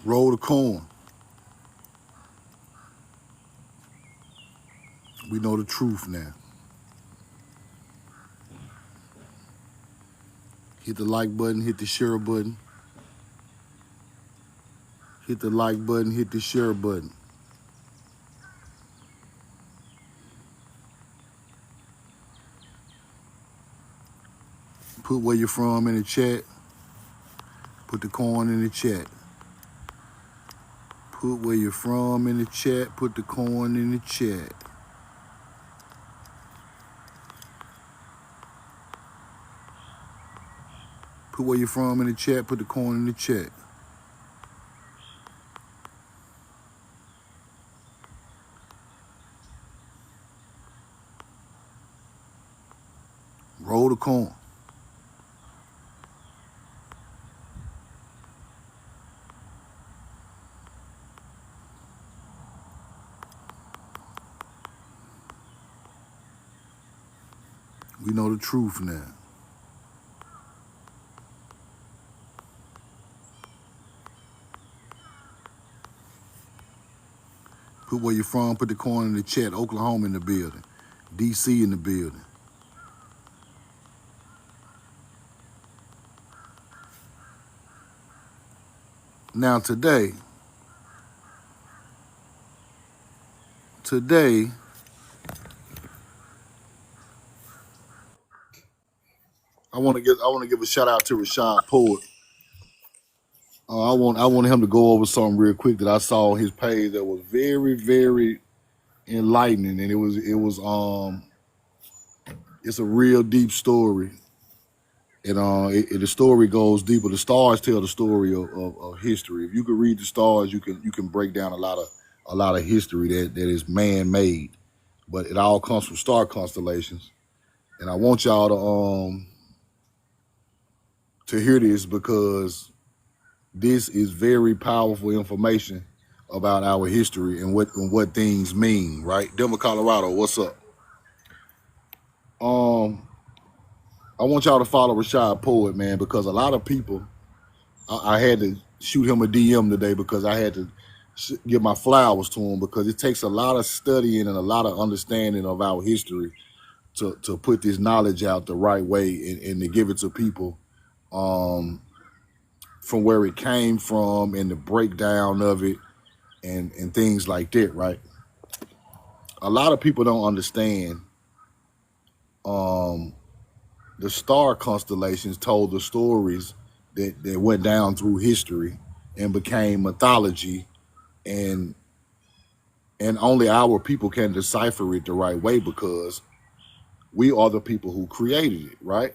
Roll the corn. We know the truth now. Hit the like button, hit the share button. Hit the like button, hit the share button. Put where you're from in the chat. Put the corn in the chat. Put where you're from in the chat. Put the corn in the chat. Put where you're from in the chat. Put the corn in the chat. Roll the corn. We know the truth now. Put where you're from, put the corn in the chat. Oklahoma in the building. DC in the building. Now today, I want to give a shout out to Rashad Poet. I want him to go over something real quick that I saw on his page that was very, very enlightening, and it's a real deep story, and the story goes deeper. The stars tell the story of history. If you could read the stars, you can break down a lot of history that is man made, but it all comes from star constellations. And I want y'all to hear this because this is very powerful information about our history and what things mean, right? Denver, Colorado, what's up? I want y'all to follow Rashad Poet, man, because a lot of people, I had to shoot him a DM today because I had to give my flowers to him because it takes a lot of studying and a lot of understanding of our history to put this knowledge out the right way and to give it to people from where it came from and the breakdown of it and things like that, right? A lot of people don't understand the star constellations told the stories that went down through history and became mythology, and only our people can decipher it the right way because we are the people who created it, right?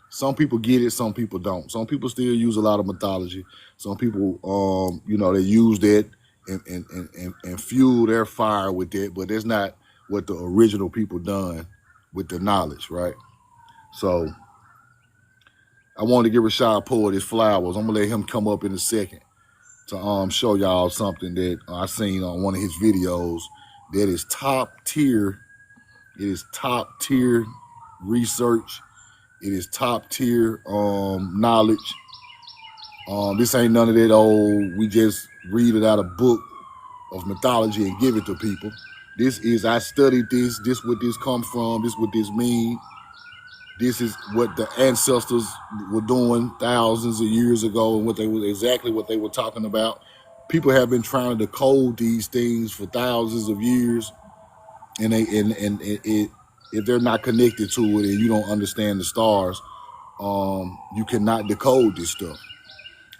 Some people get it, some people don't. Some people still use a lot of mythology. Some people, they use that and fuel their fire with that, but that's not what the original people done with the knowledge, right? So I wanted to give Rashad Poet his flowers. I'm gonna let him come up in a second to show y'all something that I seen on one of his videos that is top tier. It is top tier research. It is top tier knowledge. This ain't none of that old, we just read it out of book of mythology and give it to people. This is, I studied this what this come from, this what this mean. This is what the ancestors were doing thousands of years ago and exactly what they were talking about. People have been trying to decode these things for thousands of years, and if they're not connected to it and you don't understand the stars, you cannot decode this stuff.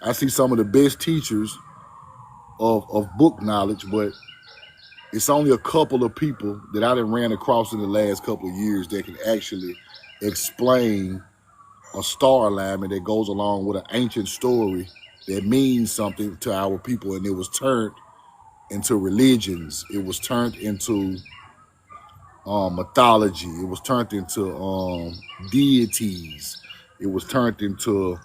I see some of the best teachers of book knowledge, but it's only a couple of people that I done ran across in the last couple of years that can actually explain a star alignment that goes along with an ancient story that means something to our people, and it was turned into religions. It was turned into mythology. It was turned into deities. It was turned into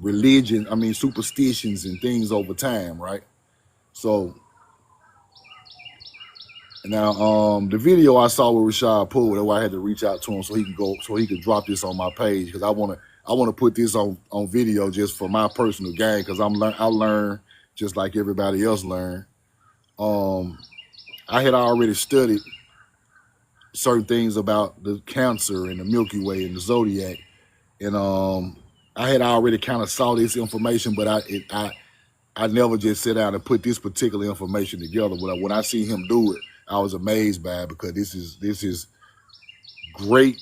religion, superstitions and things over time, right? So now the video I saw with Rashad Poole, that's why I had to reach out to him so he could drop this on my page, because I wanna put this on video just for my personal gain, because I learn just like everybody else learn. Um, I had already studied certain things about the Cancer and the Milky Way and the zodiac, and I had already kind of saw this information, but I never just sit down and put this particular information together. When I see him do it, I was amazed by it because this is great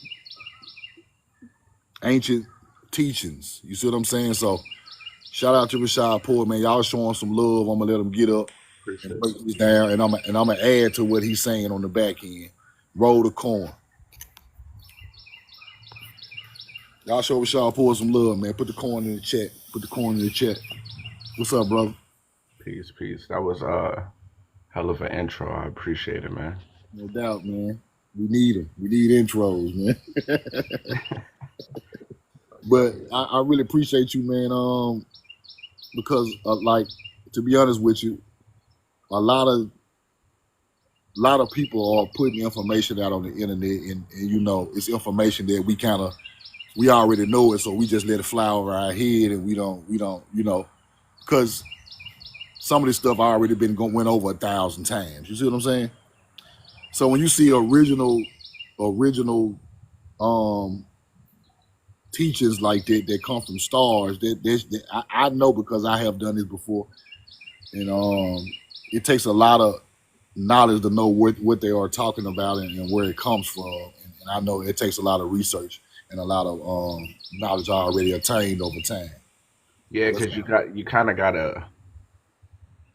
ancient teachings. You see what I'm saying? So shout out to Rashad Poor, man. Y'all showing some love. I'm gonna let him get up and Appreciate break this down, and I'm gonna add to what he's saying on the back end. Roll the corn. Y'all show Rashad Poor some love, man. Put the corn in the chat. Put the corn in the chat. What's up, brother? it. Peace. That was hell of an intro. I appreciate it, man. No doubt, man. We need them. We need intros, man. But I really appreciate you, man. Because like to be honest with you, a lot of people are putting information out on the internet, and you know, it's information that we already know it, so we just let it fly over our head, and we don't, you know, because some of this stuff already went over 1,000 times. You see what I'm saying? So when you see original um teachings like that come from stars, I know because I have done this before, and it takes a lot of knowledge to know what they are talking about and where it comes from, and I know it takes a lot of research and a lot of knowledge already attained over time. Yeah, So that's because you kind of gotta.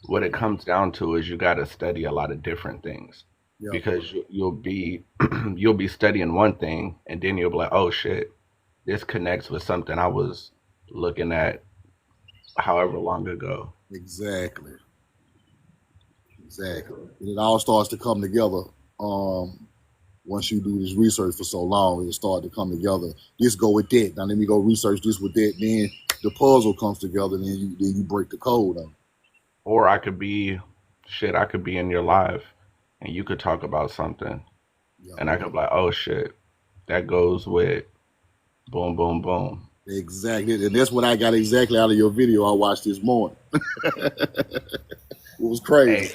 What it comes down to is you gotta study a lot of different things yeah, because you'll be you'll be studying one thing and then you'll be like, oh shit, this connects with something I was looking at however long ago. exactly, exactly. And it all starts to come together. Um, Once you do this research for so long, it'll start to come together. This go with that. Now let me go research this with that. Then the puzzle comes together, and then you break the code on. Or I could be shit, I could be in your live and you could talk about something Yeah, and I could be like, oh shit, that goes with boom, boom, boom. exactly. And that's what I got exactly out of your video I watched this morning. It was crazy. Hey,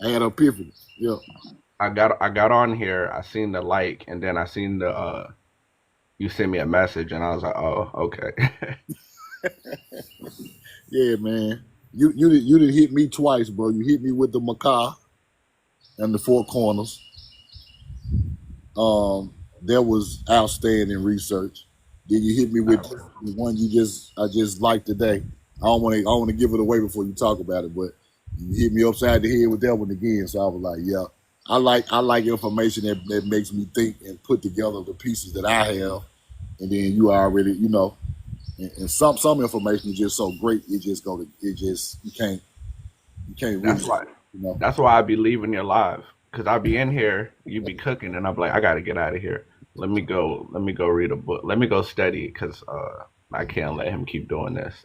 I had an epiphany. Yeah, I got on here, I seen the like, and then I seen the you sent me a message, and I was like, oh, okay. yeah, man. You didn't hit me twice, bro. You hit me with the macaw and the four corners. That was outstanding research. Then you hit me with Nah, the one I just liked today. I don't want to give it away before you talk about it, but you hit me upside the head with that one again. So I was like, yeah, I like information that makes me think and put together the pieces that I have, and then you already and some information is just so great it just you can't really that's why you know that's why I be leaving your live because I be in here, you be cooking, and I'm like, I gotta get out of here. Let me go read a book. Let me go study because I can't let him keep doing this.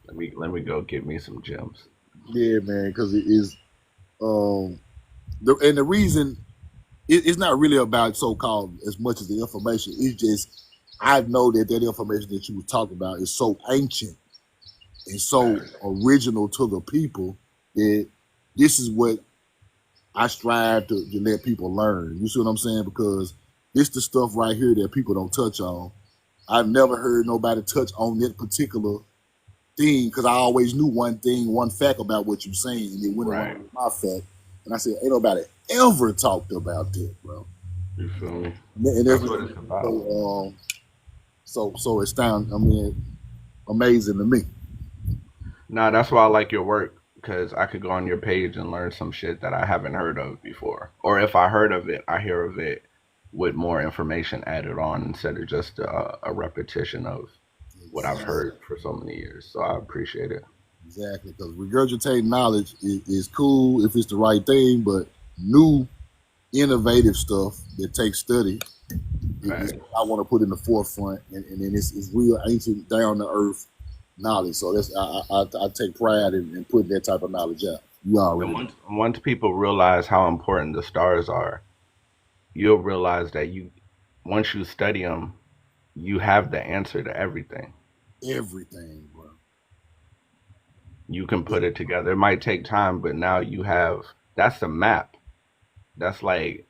Let me go get me some gems. yeah, man, because it is um the reason it's not really about so-called as much as the information. It's just I know that information that you were talking about is so ancient and so Facts. original to the people that this is what I strive to let people learn. You see what I'm saying? Because this the stuff right here that people don't touch on. I've never heard nobody touch on that particular thing because I always knew one thing, one fact about what you're saying, and it went around Right. with my fact. And I said, ain't nobody ever talked about that, bro. You feel me? And that's That's what what it's so about. so astounding. I mean, amazing to me. Nah, that's why I like your work because I could go on your page and learn some shit that I haven't heard of before. Or if I heard of it, I hear of it with more information added on instead of just a repetition of what I've Exactly. heard for so many years. So I appreciate it. Exactly. Because regurgitating knowledge is cool if it's the right thing, but new, innovative stuff that takes study is Facts. what I want to put in the forefront, and then it's real ancient, down to earth knowledge. So I take pride in putting that type of knowledge out. You And already know. once people realize how important the stars are, you'll realize that you once you study them, you have the answer to everything. Everything, bro. You can put it together. It might take time, but now you have that's the map. That's like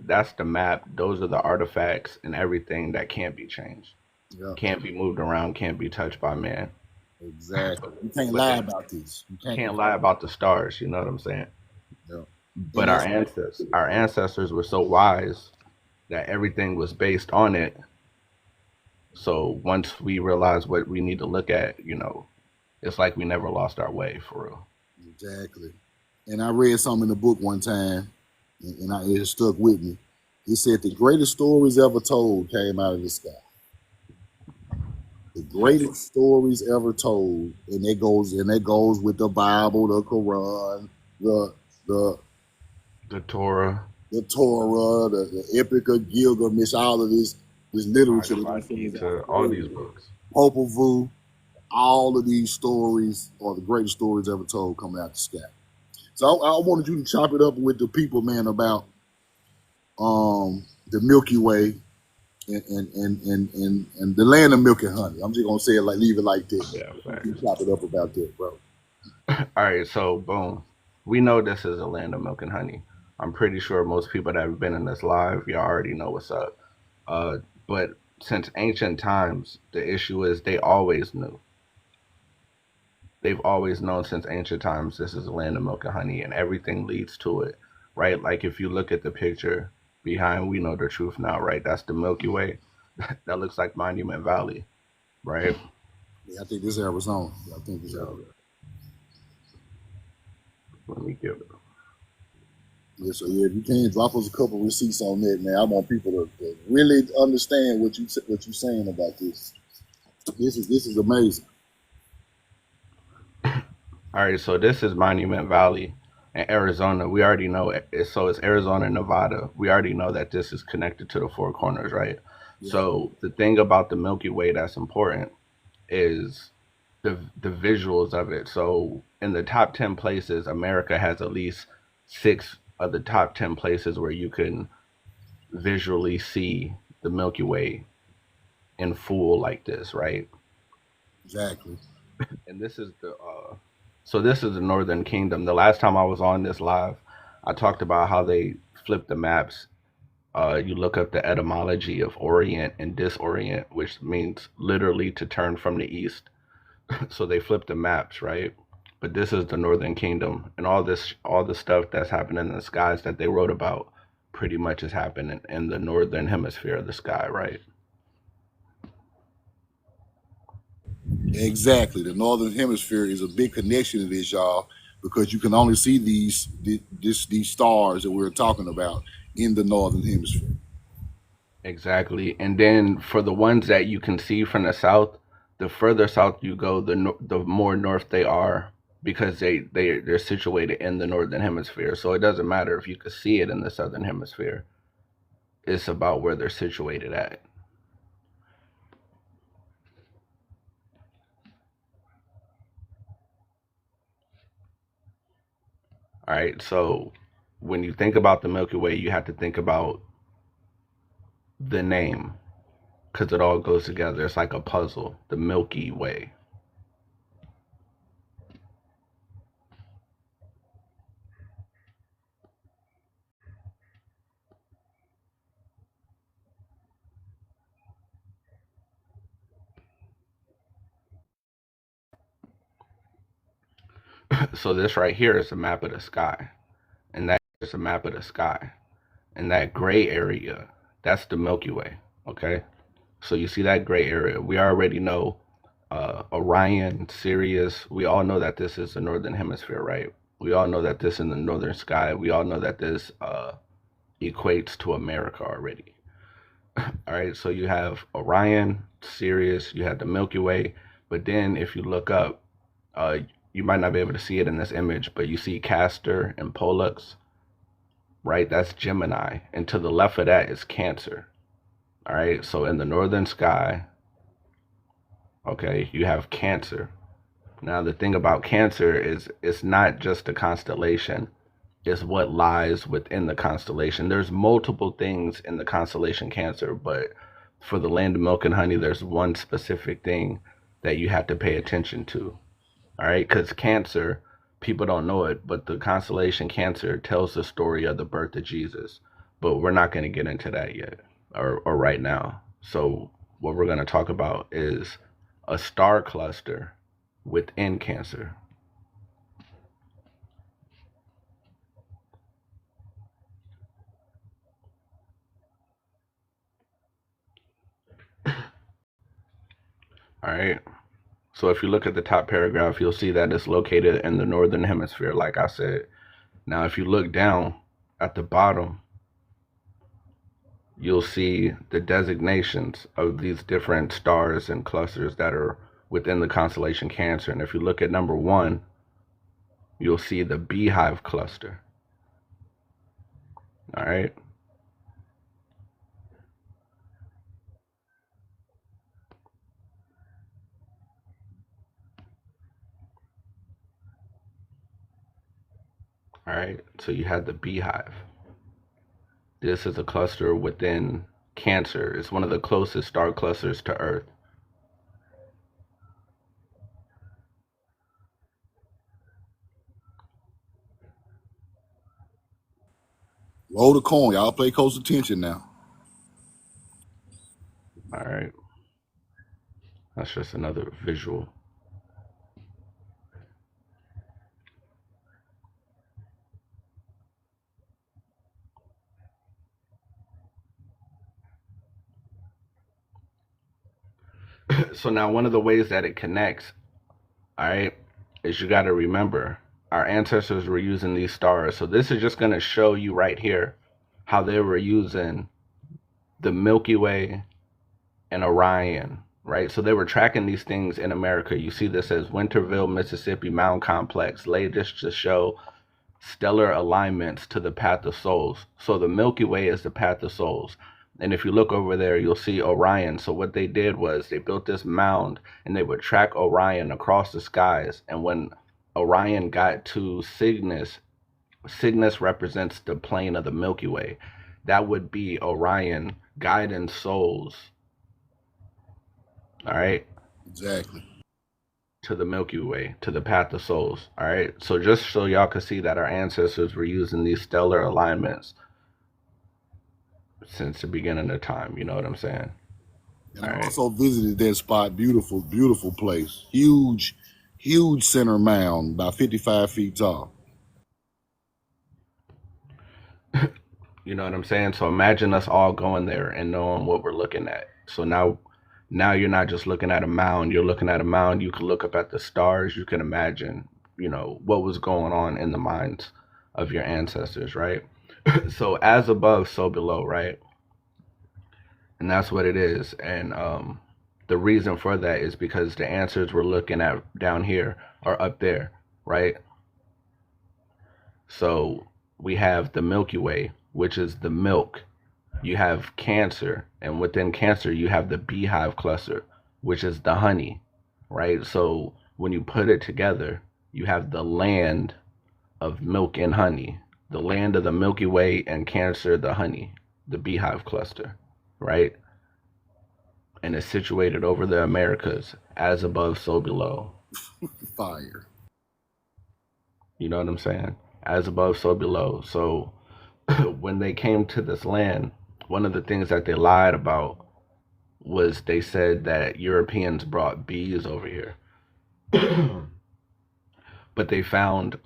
that's the map. Those are the artifacts and everything that can't be changed, Yeah, can't be moved around, can't be touched by man. exactly. You can't But lie they about this. You can't. You can't lie can't. about the stars. You know what I'm saying? Yeah. And But that's our ancestors were so wise that everything was based on it. So once we realize what we need to look at, it's like we never lost our way for real. exactly. And I read something in the book one time, it stuck with me. He said the greatest stories ever told came out of the sky. The greatest stories ever told, and that goes with the Bible, the Quran, the the The Torah, the Torah, the Epic of Gilgamesh, all of this literature that Bhagavad comes out Gita, of all the these books. Popol Vuh, all of these stories are the greatest stories ever told coming out the sky. So I wanted you to chop it up with the people, man, about the Milky Way and the land of milk and honey. I'm just gonna say it like leave it like that. Yeah, You facts. chop it up about that, bro. All right, so boom. We know this is a land of milk and honey. I'm pretty sure most people that have been in this live, you already know what's up. Uh, but since ancient times, the issue is they always knew. They've always known since ancient times this is a land of milk and honey, and everything leads to it, right? Like if you look at the picture behind, we know the truth now, right? That's the Milky Way. That looks like Monument Valley, right? Yeah, I think this Arizona. I think this So Arizona. let me give it. Yeah, so yeah, if you can drop us a couple receipts on that, man. I want people to really understand what you saying about this. This is amazing. All right, so this is Monument Valley in Arizona. We already know it. So it's Arizona and Nevada. We already know that this is connected to the four corners, right? Yeah, So the thing about the Milky Way that's important is the visuals of it. So in the top 10 places, America has at least six of the top 10 places where you can visually see the Milky Way in full like this, right? exactly. And this is the Northern Kingdom. The last time I was on this live, I talked about how they flip the maps. You look up the etymology of Orient and Disorient, which means literally to turn from the east. So they flip the maps, right? But this is the Northern Kingdom, and all the stuff that's happening in the skies that they wrote about, pretty much is happening in the northern hemisphere of the sky, right? Exactly. The northern hemisphere is a big connection to this, y'all, because you can only see these stars that we're talking about in the northern hemisphere. Exactly. And then for the ones that you can see from the south, the further south you go, the more north they are because they're situated in the northern hemisphere. So it doesn't matter if you could see it in the southern hemisphere. It's about where they're situated at. All right. So when you think about the Milky Way, you have to think about the name because it all goes together. It's like a puzzle. The Milky Way. So this right here is a map of the sky, and that is a map of the sky. And that gray area, that's the Milky Way. Okay, so you see that gray area. We already know Orion, Sirius. We all know that this is the northern hemisphere, right? We all know that this is in the northern sky. We all know that this equates to America already. All right, so you have Orion, Sirius, you have the Milky Way, but then if you look up, uh, you might not be able to see it in this image, but you see Castor and Pollux, right? That's Gemini, and to the left of that is Cancer. All right, so in the northern sky, okay, you have Cancer. Now the thing about Cancer is it's not just a constellation, it's what lies within the constellation. There's multiple things in the constellation Cancer, but for the land of milk and honey, there's one specific thing that you have to pay attention to. All right, because Cancer, people don't know it, but the constellation Cancer tells the story of the birth of Jesus. But we're not going to get into that yet, or right now. So what we're going to talk about is a star cluster within Cancer. All right. So if you look at the top paragraph, you'll see that it's located in the northern hemisphere, like I said. Now, if you look down at the bottom, you'll see the designations of these different stars and clusters that are within the constellation Cancer. And if you look at number 1, you'll see the Beehive cluster. All right. All right. So you had the Beehive. This is a cluster within Cancer. It's one of the closest star clusters to Earth. Roll the coin. Y'all pay close attention now. All right. That's just another visual. So now one of the ways that it connects, all right, is you got to remember our ancestors were using these stars. So this is just going to show you right here how they were using the Milky Way and Orion, right? So they were tracking these things in America. You see this as Winterville, Mississippi Mound Complex, latest to show stellar alignments to the path of souls. So the Milky Way is the path of souls. And if you look over there, you'll see Orion. So what they did was they built this mound and they would track Orion across the skies. And when Orion got to Cygnus, Cygnus represents the plane of the Milky Way. That would be Orion guiding souls. All right. Exactly. To the Milky Way, to the path of souls. All right. So just so y'all can see that our ancestors were using these stellar alignments since the beginning of time. You know what I'm saying? And All I right. also visited that spot. Beautiful, beautiful place. Huge, huge center mound, about 55 feet tall. You know what I'm saying? So imagine us all going there and knowing what we're looking at. So now you're not just looking at a mound, you're looking at a mound, you can look up at the stars, you can imagine, what was going on in the minds of your ancestors, right? So as above, so below, right? And that's what it is. And the reason for that is because the answers we're looking at down here are up there, right? So we have the Milky Way, which is the milk. You have Cancer, and within Cancer, you have the Beehive cluster, which is the honey, right? So when you put it together, you have the land of milk and honey, the land of the Milky Way and Cancer, the honey, the Beehive cluster, right? And it's situated over the Americas, as above, so below. Fire. You know what I'm saying? As above, so below. So when they came to this land, one of the things that they lied about was they said that Europeans brought bees over here. But they found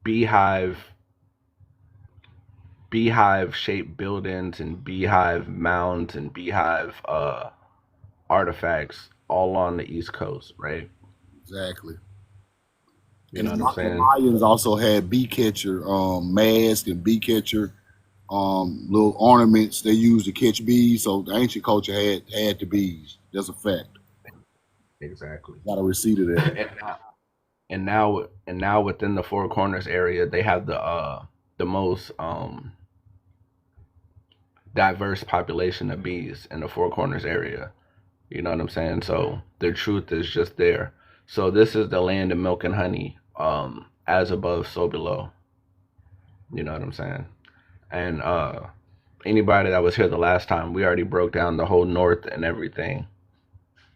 beehive beehive shaped buildings and beehive mounds and beehive artifacts all on the East Coast, right? Exactly. You And know what I'm The saying? Mayans also had bee catcher mask and bee catcher little ornaments they used to catch bees. So the ancient culture had the bees. That's a fact. Exactly. Got a receipt of that. And now within the Four Corners area, they have the most diverse population of bees in the Four Corners area. You know what I'm saying? So the truth is just there. So this is the land of milk and honey. As above, so below. You know what I'm saying? And anybody that was here the last time, we already broke down the whole north and everything.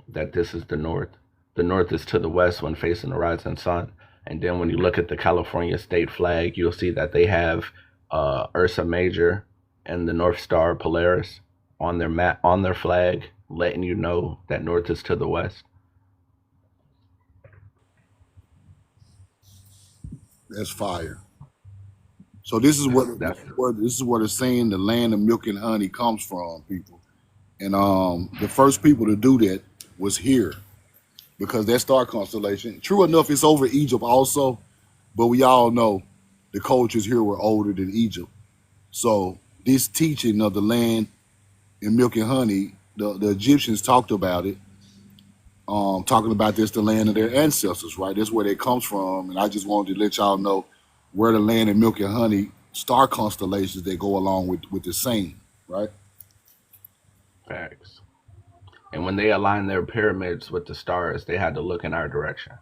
That this is the north. The north is to the west when facing the rising sun. And then when you look at the California state flag, you'll see that they have Ursa Major and the North Star Polaris on their map on their flag, letting you know that north is to the west. That's fire. So this is That's this is what it's saying the land of milk and honey comes from, people. And the first people to do that was here because that star constellation. True enough, it's over Egypt also, but we all know the cultures here were older than Egypt. So this teaching of the land and milk and honey, the Egyptians talked about it, talking about this, the land of their ancestors, right? That's where they comes from. And I just wanted to let y'all know where the land and milk and honey star constellations that go along with the same, right? facts. And when they aligned their pyramids with the stars, they had to look in our direction.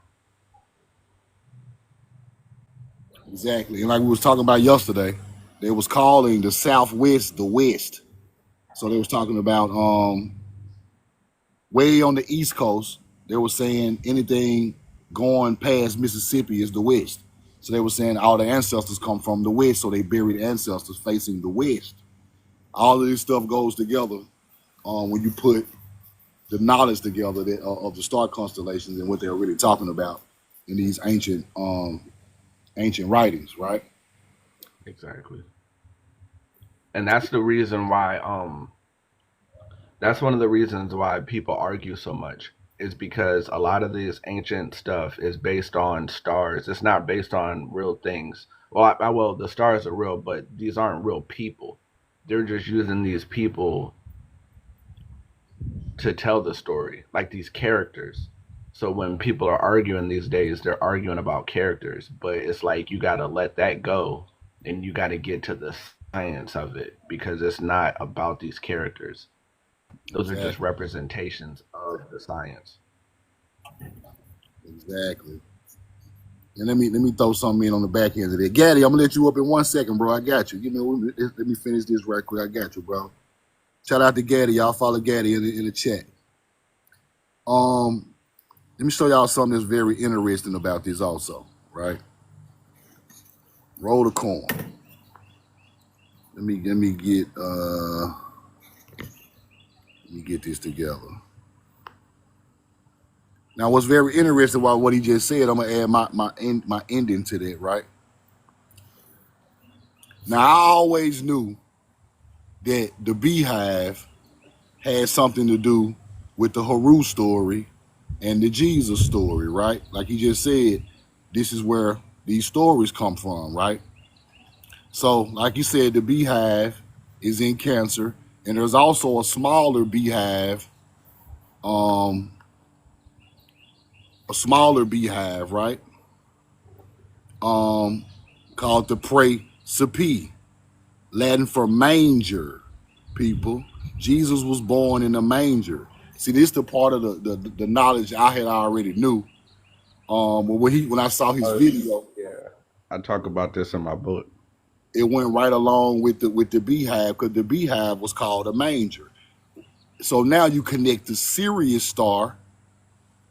Exactly. And like we was talking about yesterday, they was calling the Southwest the West. So they was talking about way on the East Coast, they were saying anything going past Mississippi is the West. So they were saying all the ancestors come from the West, so they buried ancestors facing the West. All of this stuff goes together when you put the knowledge together of the star constellations and what they're really talking about in these ancient writings, right? Exactly. And that's the reason why that's one of the reasons why people argue so much is because a lot of this ancient stuff is based on stars. It's not based on real things. Well, well, the stars are real, but these aren't real people. They're just using these people to tell the story, like these characters. So when people are arguing these days, they're arguing about characters, but it's like you got to let that go and you got to get to the science of it because it's not about these characters. Those are just Exactly. representations of the science. Exactly. And let me throw something in on the back end of that. Gaddy, I'm gonna let you up in 1 second, bro. I got you. Let me finish this right quick. I got you, bro. Shout out to Gaddy. Y'all follow Gaddy in the chat. Let me show y'all something that's very interesting about this also, right? Roll the coin. Let me get this together. Now, what's very interesting about what he just said, I'm gonna add my ending to that, right? Now, I always knew that the beehive had something to do with the Haru story and the Jesus story, right? Like he just said, this is where these stories come from, right? So, like you said, the beehive is in Cancer, and there's also a smaller beehive, um, right? Called the Praecipe, Latin for manger, people. Jesus was born in a manger. See, this is the part of the knowledge I had already knew. But when I saw his video, Yeah, I talk about this in my book. it went right along with the beehive because the beehive was called a manger. So now you connect the Sirius star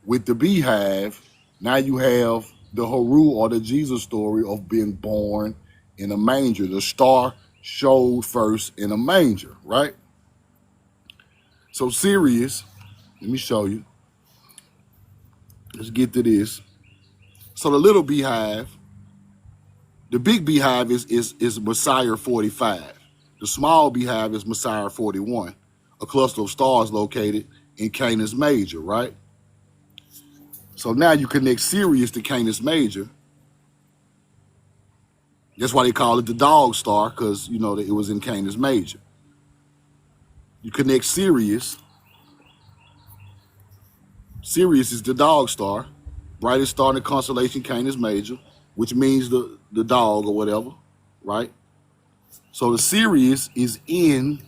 with the beehive. Now you have the Haru or the Jesus story of being born in a manger. The star showed first in a manger, right? So Sirius, let me show you. Let's get to this. So the little beehive, the big beehive is Messiah 45. The small beehive is Messiah 41, a cluster of stars located in Canis Major, right? So now you connect Sirius to Canis Major. That's why they call it the dog star, because you know that it was in Canis Major. You connect Sirius. Sirius is the dog star, brightest star in the constellation Canis Major, which means the dog or whatever, right? So the Sirius is in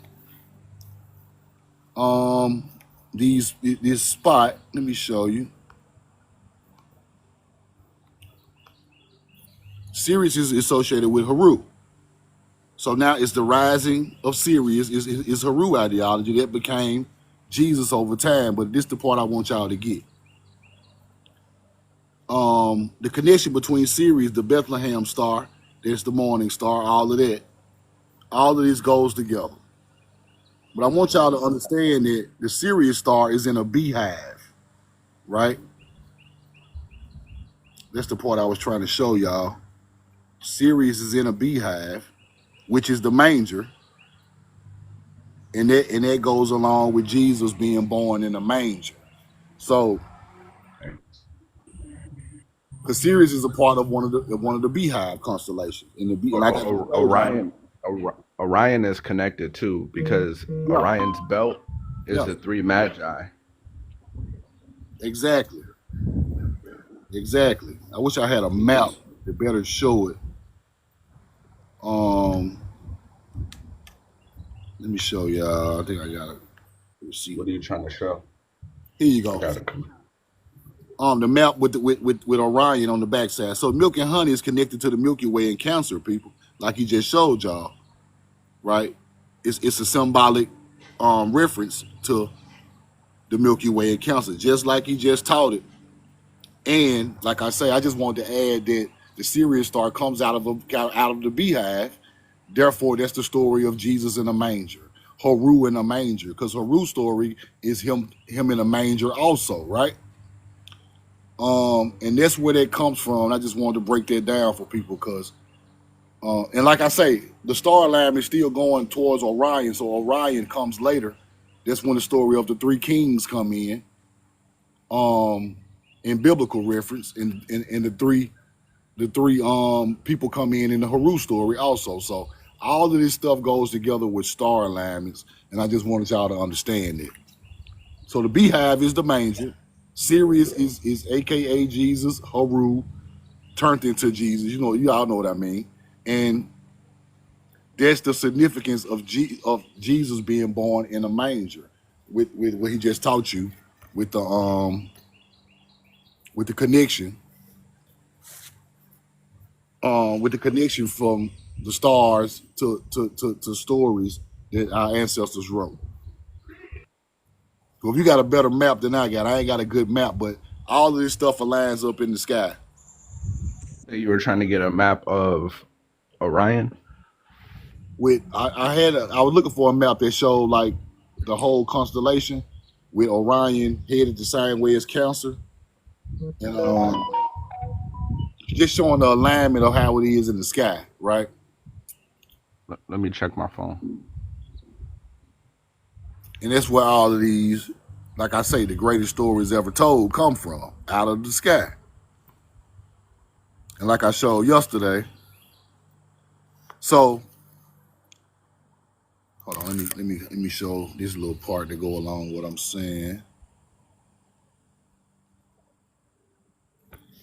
this spot. Let me show you. Sirius is associated with Haru. So now it's the rising of Sirius is Haru ideology that became Jesus over time. But this is the part I want y'all to get. The connection between Sirius, the Bethlehem star, there's the morning star, all of that. All of this goes together. But I want y'all to understand that the Sirius star is in a beehive, right? That's the part I was trying to show y'all. Sirius is in a beehive, which is the manger, and that goes along with Jesus being born in a manger. So, because Sirius is a part of one of the beehive constellations in the bee, and But I just showed y'all. Orion is connected too because Yeah, Orion's belt is yeah, the three magi. exactly, exactly. I wish I had a map to better show it. Um, Let me show y'all. I think I got it. Let me see. What are you trying to show? Here you I go. got it. The map with Orion on the backside. So milk and honey is connected to the Milky Way and Cancer, people, like he just showed y'all, right? It's a symbolic reference to the Milky Way and Cancer, just like he just taught it. And like I say, I just wanted to add that the Sirius star comes out of the beehive. Therefore, that's the story of Jesus in a manger, Haru in a manger, because Haru's story is him in a manger also, right? And that's where that comes from. I just wanted to break that down for people because, and like I say, the star line is still going towards Orion, so Orion comes later. That's when the story of the three kings come um, in biblical reference, and the three people come in the Haru story also. So all of this stuff goes together with star alignments, and I just wanted y'all to understand it. So the beehive is the manger. Sirius is AKA Jesus. Haru turned into Jesus. You all know what I mean. And that's the significance of Jesus being born in a manger, with what he just taught you, with the connection, with the connection from the stars to stories that our ancestors wrote. So if you got a better map than I ain't got a good map, but all of this stuff aligns up in the sky. You were trying to get a map of Orion. I was looking for a map that showed like the whole constellation with Orion headed the same way as Cancer, and just showing the alignment of how it is in the sky, right? Let me check my phone. And that's where all of these, like I say, the greatest stories ever told come from, out of the sky. And like I showed yesterday, so hold on, let me show this little part to go along with what I'm saying.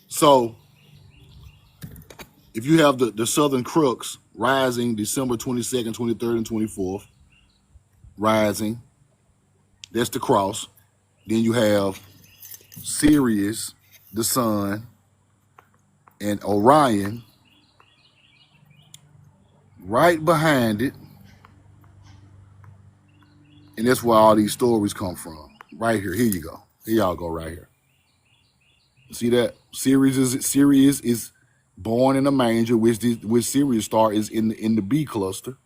So if you have the Southern Crooks rising December 22nd, 23rd, and 24th, rising, that's the cross. Then you have Sirius, the sun, and Orion right behind it. And that's where all these stories come from. Right here. Here you go. Here y'all go right here. See that? Sirius is born in a manger, which Sirius star is in the B cluster.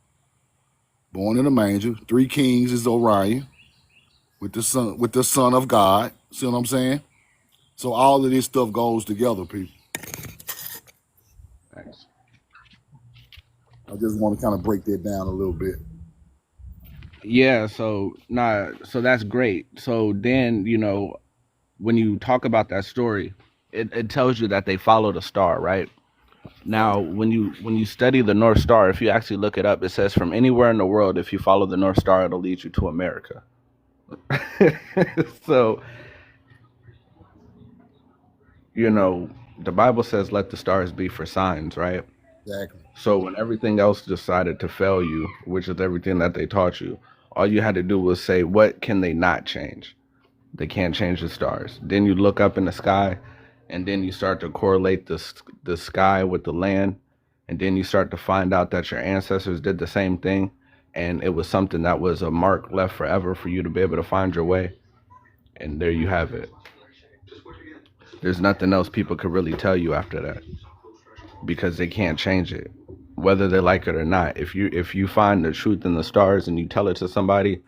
Born in a manger. Three kings is Orion with the son of God. See what I'm saying? So all of this stuff goes together, people. Thanks. I just want to kind of break that down a little bit. Yeah, so that's great. So then, when you talk about that story, it tells you that they followed a star, right? Yep. Now, when you study the North Star, if you actually look it up, it says from anywhere in the world, if you follow the North Star, it'll lead you to America. So, you know, the Bible says, let the stars be for signs, right? Exactly. So when everything else decided to fail you, which is everything that they taught you, all you had to do was say, what can they not change? They can't change the stars. Then you look up in the sky, and then you start to correlate the sky with the land, and then you start to find out that your ancestors did the same thing, and it was something that was a mark left forever for you to be able to find your way. And there you have it. There's nothing else people could really tell you after that because they can't change it, whether they like it or not. If you find the truth in the stars and you tell it to somebody,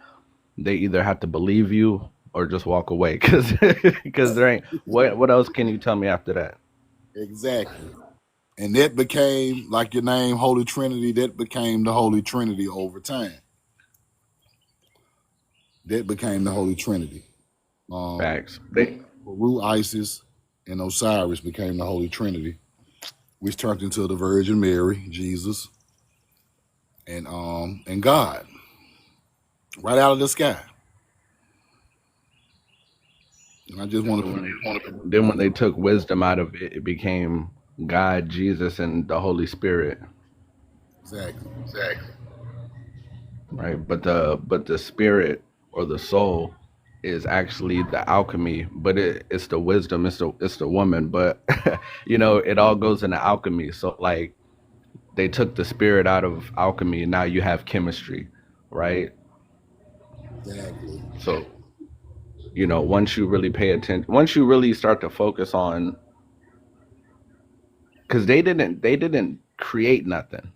they either have to believe you or just walk away because because there ain't what else can you tell me after that? Exactly. And that became, like your name, Holy Trinity, that became the Holy Trinity over time. That became the Holy Trinity. Um, Facts. They Ru, Isis, and Osiris became the Holy Trinity, which turned into the Virgin Mary, Jesus, and God, right out of the sky. And I just want then when to then when they took wisdom out of it, it became God, Jesus, and the Holy Spirit, exactly, right? But the spirit or the soul is actually the alchemy, but it's the wisdom, it's the woman, but it all goes into alchemy. So like they took the spirit out of alchemy, and now you have chemistry, right? exactly, So once you really pay attention, once you really start to focus on, because they didn't create nothing.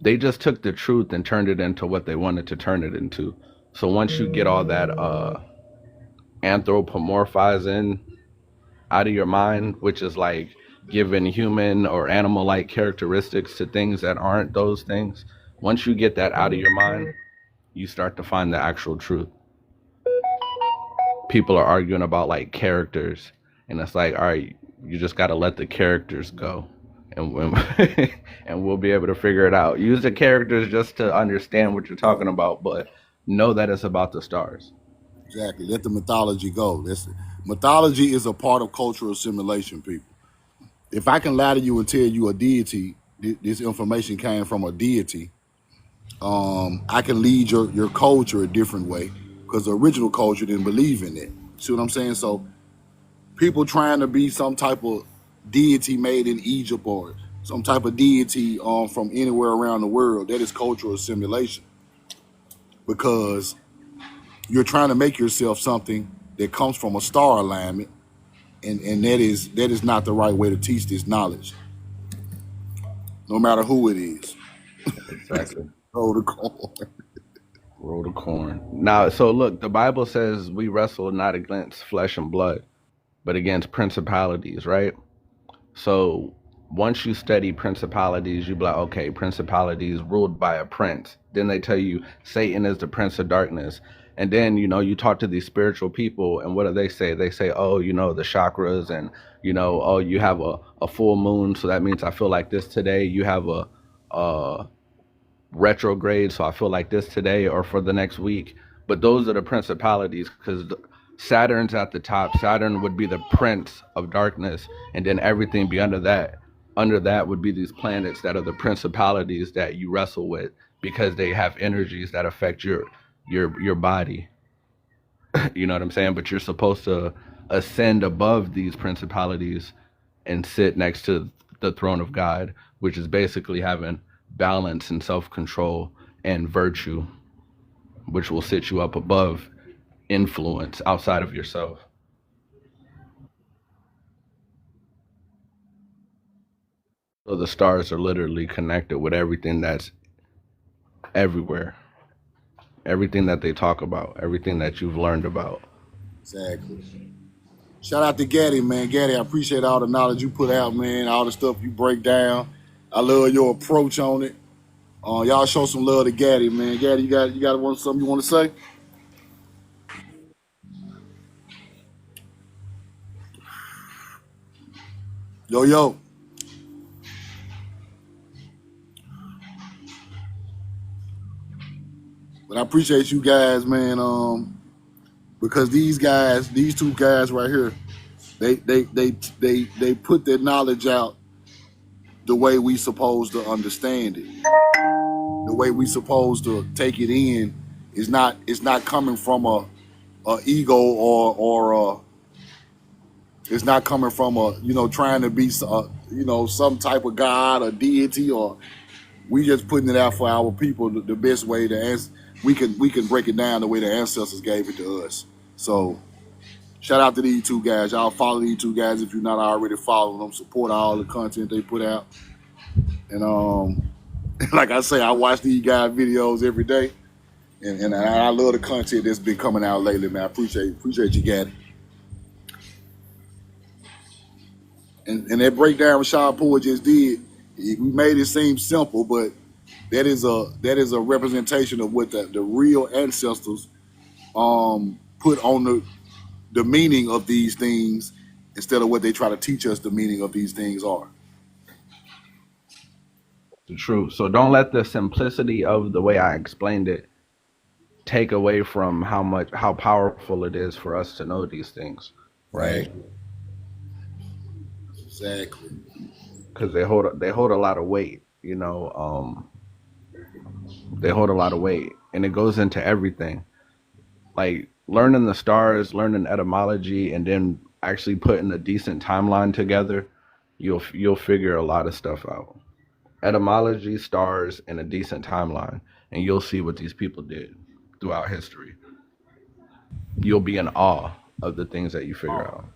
They just took the truth and turned it into what they wanted to turn it into. So once you get all that anthropomorphizing out of your mind, which is like giving human or animal like characteristics to things that aren't those things, once you get that out of your mind, you start to find the actual truth. People are arguing about like characters, and it's like, all right, you just got to let the characters go, and and we'll be able to figure it out. Use the characters just to understand what you're talking about, but know that it's about the stars. exactly. Let the mythology go. Mythology is a part of cultural assimilation, people. If I can lie to you and tell you a deity, this information came from a deity, I can lead your culture a different way because the original culture didn't believe in it. See what I'm saying? So people trying to be some type of deity made in Egypt or some type of deity from anywhere around the world, that is cultural assimilation because you're trying to make yourself something that comes from a star alignment, and that is not the right way to teach this knowledge, no matter who it is. Exactly. Oh, the corn. Roll the corn. Now, so look, the Bible says we wrestle not against flesh and blood, but against principalities, right? So once you study principalities, you be like, okay, principalities ruled by a prince. Then they tell you Satan is the prince of darkness. And then, you talk to these spiritual people, and what do they say? They say, oh, the chakras, and, oh, you have a full moon. So that means I feel like this today. You have a retrograde. So I feel like this today or for the next week. But those are the principalities because Saturn's at the top. Saturn would be the prince of darkness, and then everything be under that. Under that would be these planets that are the principalities that you wrestle with because they have energies that affect your body. You know what I'm saying? But you're supposed to ascend above these principalities and sit next to the throne of God, which is basically having balance and self control and virtue, which will sit you up above influence outside of yourself. So the stars are literally connected with everything that's everywhere, everything that they talk about, everything that you've learned about. Exactly. Shout out to Gaddy, man. Gaddy, I appreciate all the knowledge you put out, man. All the stuff you break down. I love your approach on it. Y'all show some love to Gaddy, man. Gaddy, you got something you want to say? Yo, yo. But I appreciate you guys, man. Because these two guys right here, they put their knowledge out the way we supposed to understand it, the way we supposed to take it in. It's not coming from a ego it's not coming from a trying to be some type of god or deity, or we just putting it out for our people the best way to answer. We can break it down the way the ancestors gave it to us. So Shout out to these two guys. Y'all follow these two guys if you're not already following them. Support all the content they put out. And like I say, I watch these guys' videos every day, and I love the content that's been coming out lately, man. I appreciate you, Gaddy. And that breakdown Rashad Poole just did, we made it seem simple, but that is a representation of what the real ancestors put on the meaning of these things instead of what they try to teach us the meaning of these things are. The truth. So don't let the simplicity of the way I explained it take away from how powerful it is for us to know these things, Right. right? Exactly. Because they hold a lot of weight. They hold a lot of weight, and it goes into everything. Like learning the stars, learning etymology, and then actually putting a decent timeline together, you'll figure a lot of stuff out. Etymology, stars, and a decent timeline, and you'll see what these people did throughout history. You'll be in awe of the things that you figure out.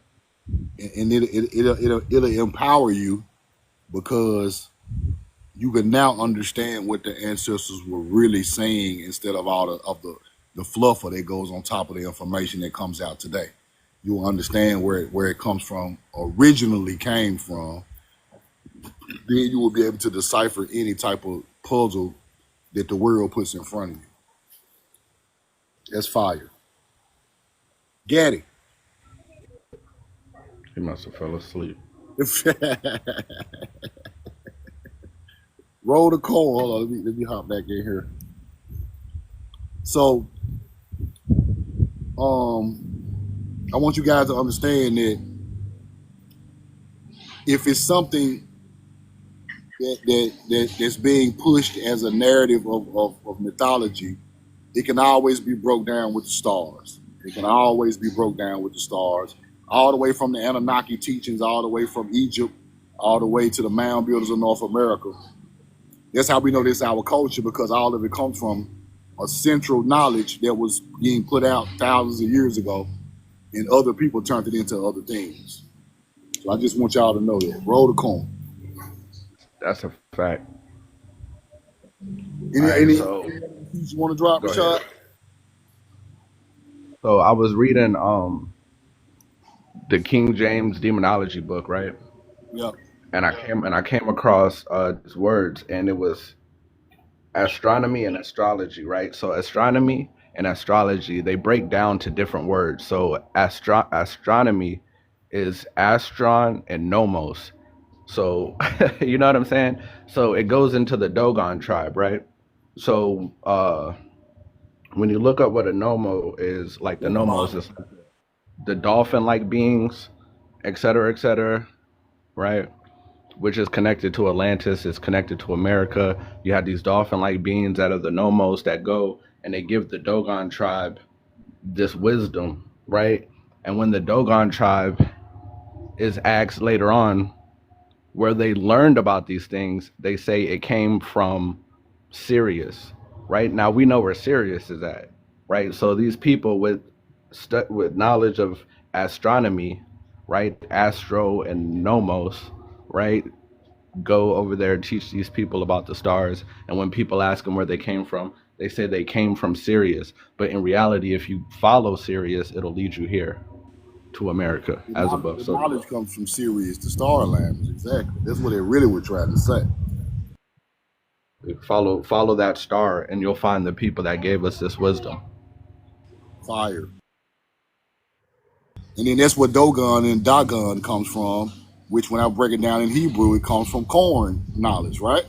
And it'll empower you because you can now understand what the ancestors were really saying instead of all the fluffer that goes on top of the information that comes out today. You will understand where it comes from, originally came from. Then you will be able to decipher any type of puzzle that the world puts in front of you. That's fire. Gaddy. He must have fell asleep. Roll the call. Hold on, let me hop back in here. So, I want you guys to understand that if it's something that's being pushed as a narrative of mythology, it can always be broke down with the stars. It can always be broke down with the stars, all the way from the Anunnaki teachings, all the way from Egypt, all the way to the mound builders of North America. That's how we know this is our culture, because all of it comes from a central knowledge that was being put out thousands of years ago, and other people turned it into other things. So I just want y'all to know that. Roll the coin. That's a fact. All Any right, any so you want to drop, go ahead. Rashad? So I was reading the King James demonology book, right? Yeah. And I came across these words, and it was astronomy and astrology, right? So astronomy and astrology, they break down to different words. So astronomy is astron and nomos. So you know what I'm saying? So it goes into the Dogon tribe, right? So when you look up what a nomo is, like the nomos is the dolphin-like beings, et cetera, right? Which is connected to Atlantis, is connected to America. You have these dolphin-like beings that are the nomos that go and they give the Dogon tribe this wisdom, right? And when the Dogon tribe is asked later on where they learned about these things, they say it came from Sirius, right? Now we know where Sirius is at, right? So these people with knowledge of astronomy, right? Astro and Nomos, right? Go over there and teach these people about the stars. And when people ask them where they came from, they say they came from Sirius. But in reality, if you follow Sirius, it'll lead you here to America, as above, The so below. knowledge comes from Sirius, the star language. Exactly. That's what they really were trying to say. Follow that star, and you'll find the people that gave us this wisdom. Fire. And then that's what Dogon and Dagon comes from, which when I break it down in Hebrew, it comes from corn knowledge, right?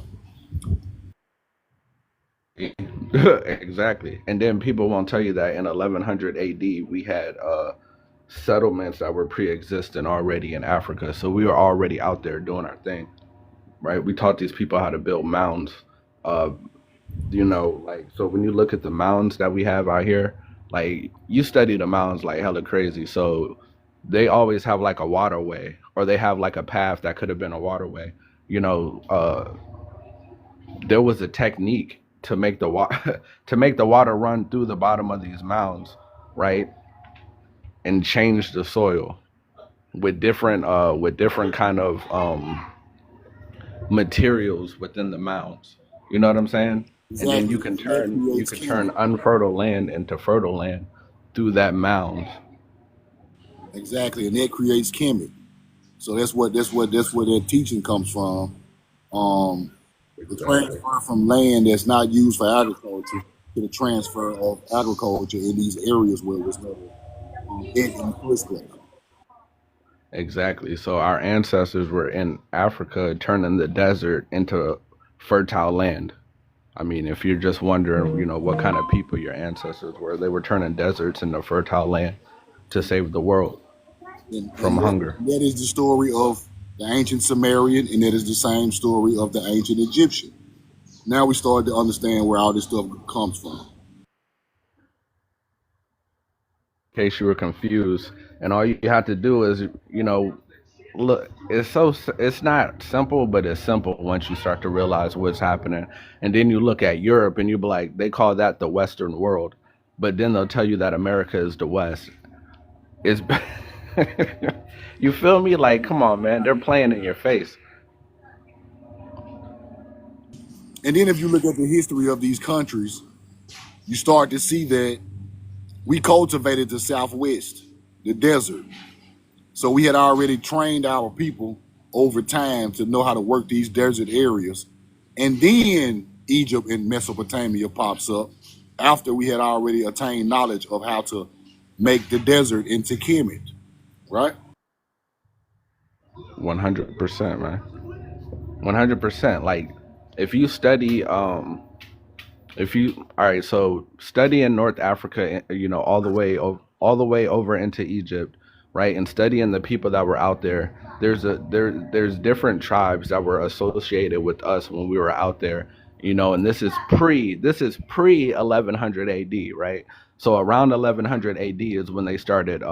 Exactly. And then people won't tell you that in 1100 AD we had settlements that were pre-existing already in Africa. So we were already out there doing our thing, right? We taught these people how to build mounds. Uh, like, so when you look at the mounds that we have out here, like you study the mounds like hella crazy. So they always have like a waterway, or they have like a path that could have been a waterway. You know, there was a technique to make the water to make the water run through the bottom of these mounds, right? and change the soil with different kind of materials within the mounds. You know what I'm saying? And then Exactly. And that you creates can chemical. turn unfertile land into fertile land through that mound. Exactly. And that creates chemic. So that's where that teaching comes from. Um, the Exactly. transfer from land that's not used for agriculture to the transfer of agriculture in these areas where it was never in the first place. Exactly. So our ancestors were in Africa turning the desert into fertile land. I mean, if you're just wondering, what kind of people your ancestors were, they were turning deserts into fertile land to save the world from And hunger. that is the story of the ancient Sumerian, and that is the same story of the ancient Egyptian. Now we start to understand where all this stuff comes from. In case you were confused, and all you have to do is, look, it's not simple, but it's simple once you start to realize what's happening. And then you look at Europe and you be like, they call that the Western world, but then they'll tell you that America is the West. It's you feel me? Like, come on, man, they're playing in your face. And then if you look at the history of these countries, you start to see that we cultivated the Southwest, the desert. So we had already trained our people over time to know how to work these desert areas. And then Egypt and Mesopotamia pops up after we had already attained knowledge of how to make the desert into Kemet, right? 100%, man. 100%. Like, if you study, if you all right, so study in North Africa, all the way over into Egypt, right, and studying the people that were out there. There's different tribes that were associated with us when we were out there, and this is pre 1100 AD, right? So around 1100 AD is when they started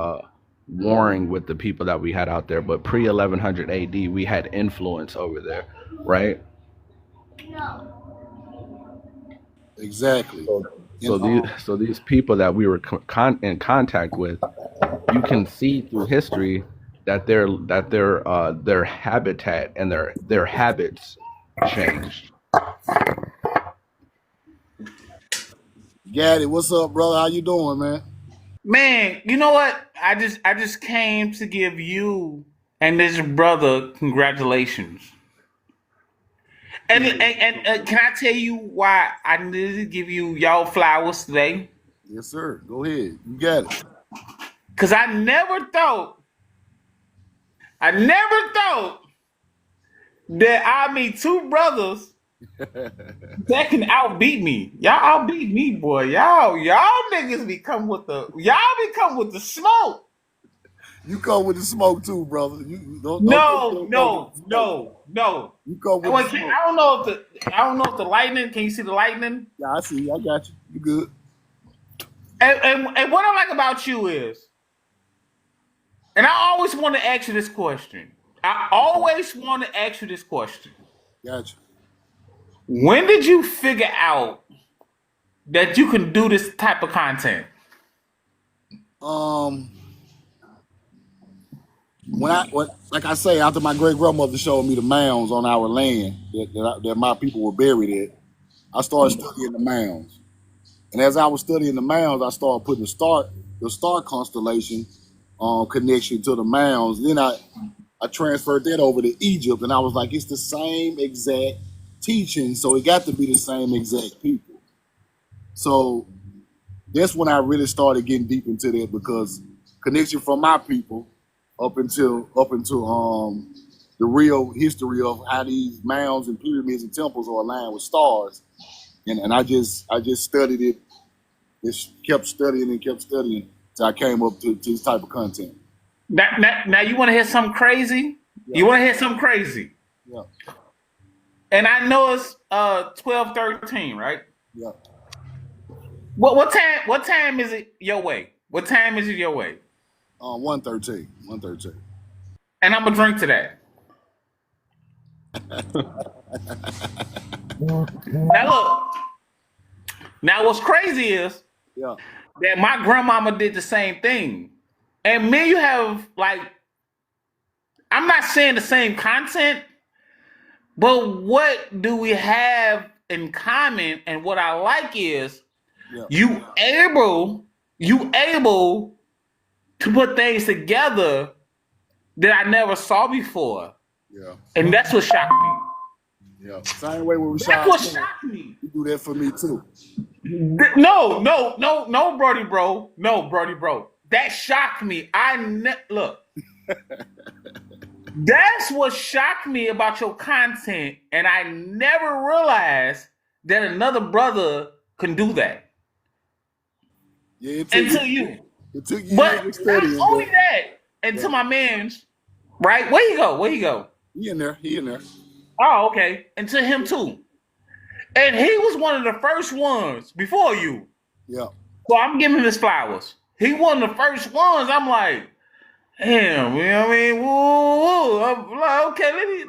warring with the people that we had out there, but pre 1100 AD we had influence over there, right? Exactly. And So these people that we were in contact with, you can see through history that their habitat and their habits changed. Gaddy, what's up, brother? How you doing, man? Man, you know what? I just came to give you and this brother congratulations. And can I tell you why I needed to give you y'all flowers today? Yes, sir. Go ahead. You got it. Cause I never thought that I meet two brothers that can outbeat me. Y'all outbeat me, boy. Y'all niggas be come with the smoke. You come with the smoke too, brother. You don't take No, your brother with no, the smoke. no, no. You come And with the wait, smoke. I don't know if the lightning. Can you see the lightning? Yeah, I see. I got you. You good? And what I like about you is, and I always want to ask you this question. I always want to ask you this question. Got When did you figure out that you can do this type of content? you. Like I say, after my great grandmother showed me the mounds on our land that my people were buried at, I started studying the mounds. And as I was studying the mounds, I started putting the star constellation connection to the mounds. Then I transferred that over to Egypt, and I was like, it's the same exact teaching, so it got to be the same exact people. So that's when I really started getting deep into that because connection from my people up into the real history of how these mounds and pyramids and temples are aligned with stars, and I just studied it, just kept studying and kept studying till I came up to this type of content. Now you want to hear something crazy? Yeah, You want to hear something crazy? yeah, And I know it's 12:13, right? yeah. What time is it your way? What time is it your way? 113, 113. And I'm gonna drink to that. Now look. Now what's crazy is Yeah, that my grandmama did the same thing. and me, you have like, I'm not saying the same content, but what do we have in common? And what I like is Yeah. you able to put things together that I never saw before. Yeah. And that's what shocked me. Yeah. Same way when we That's what shocked me. You do that for me too. No, Brody, bro. No, Brody, bro. That shocked me. Look. That's what shocked me about your content, and I never realized that another brother can do that. Yeah, Until you. It took you But years of not studying. only that, and to my man's, right? Where you go? He in there. Oh, okay. And to him too. And he was one of the first ones before you. Yeah. So I'm giving him his flowers. He one of the first ones. I'm like, damn, you know what I mean? Woo. I'm like, okay, let me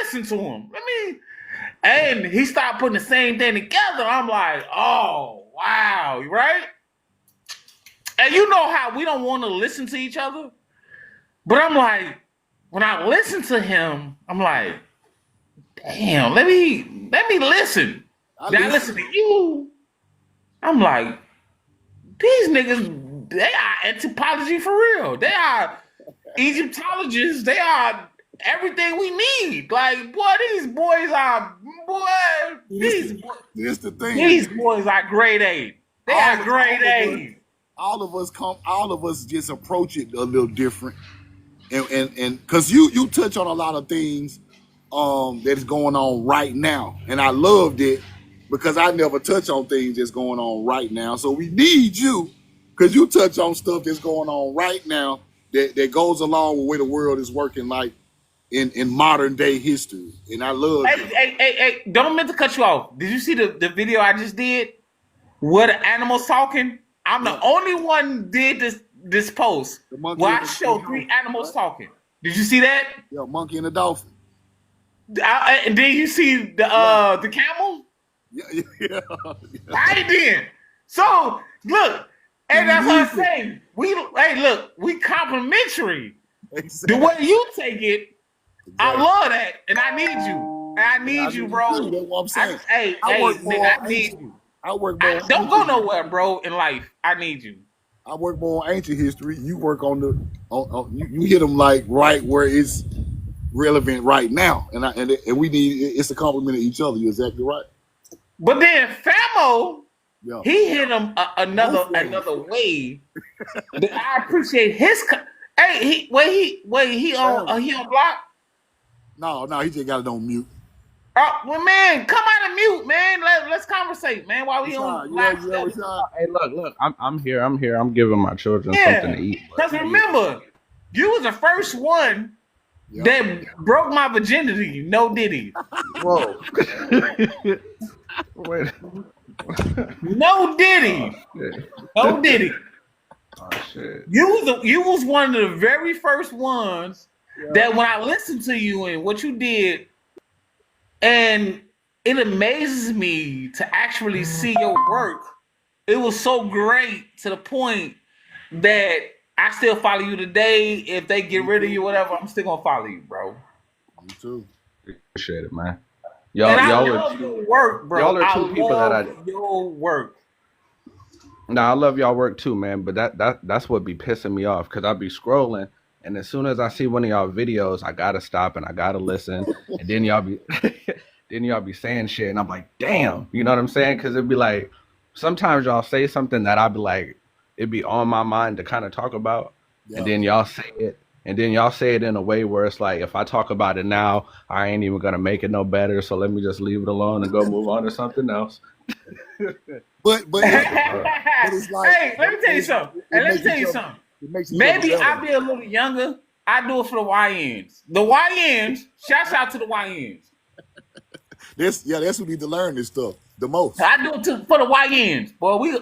listen to him. And he started putting the same thing together. I'm like, oh, wow, right? And you know how we don't want to listen to each other? But I'm like, when I listen to him, I'm like, damn, let me listen. Then I listen to you. I'm like, these niggas, they are anthropology for real. They are Egyptologists. They are everything we need. Like, boy, these boys are, Here's the thing. These boys are grade A. They are grade A. All of us just approach it a little different. And because you touch on a lot of things that is going on right now. And I loved it because I never touch on things that's going on right now. So we need you because you touch on stuff that's going on right now that goes along with where the world is working like in modern day history. And I love it. Hey, don't mean to cut you off. Did you see the video I just did? Where the animals talking? I'm the only one did this post where I showed 3 animals talking. Did you see that? Yeah, monkey and a dolphin. And did you see the camel? Yeah. I did. So look, and that's what I'm saying. We complimentary. Exactly. The way you take it, I love that, and I need you. And I need you, bro. That's what I'm saying. I need you. I work more. Don't go nowhere, bro. In life, I need you. I work more on ancient history. You work on you hit them like right where it's relevant right now, and we need it's a compliment of each other. You're exactly right. But then Famo, Yeah. he hit him another way. I appreciate his. He on block. No, he just got it on mute. Well, man, come out of mute, man. Let's conversate, man. While we on block. Hey, look, I'm here. I'm giving my children something to eat. Because remember, you was the first one that broke my virginity. No Diddy. Whoa. Wait. No Diddy. No Diddy. Oh shit. You was one of the very first ones that when I listened to you and what you did, and it amazes me to actually see your work. It was so great to the point that I still follow you today. If they get rid of you, whatever, I'm still gonna follow you, bro. Me too. Appreciate it, man. I love your work, bro. Y'all are two people that I your work. Nah, I love y'all work too, man. But that's what be pissing me off because I be scrolling, and as soon as I see one of y'all videos, I gotta stop and I gotta listen, and then y'all be saying shit, and I'm like, damn, you know what I'm saying? Because it'd be like sometimes y'all say something that I'd be like, it'd be on my mind to kind of talk about, and then y'all say it. And then y'all say it in a way where it's like, if I talk about it now, I ain't even gonna make it no better. So let me just leave it alone and go move on to something else. But it's like, hey, let me tell you something. Maybe I'll be a little younger. I do it for the YNs. The YNs. Shouts out to the YNs. That's what we need to learn this stuff the most. I do it for the YNs, boy.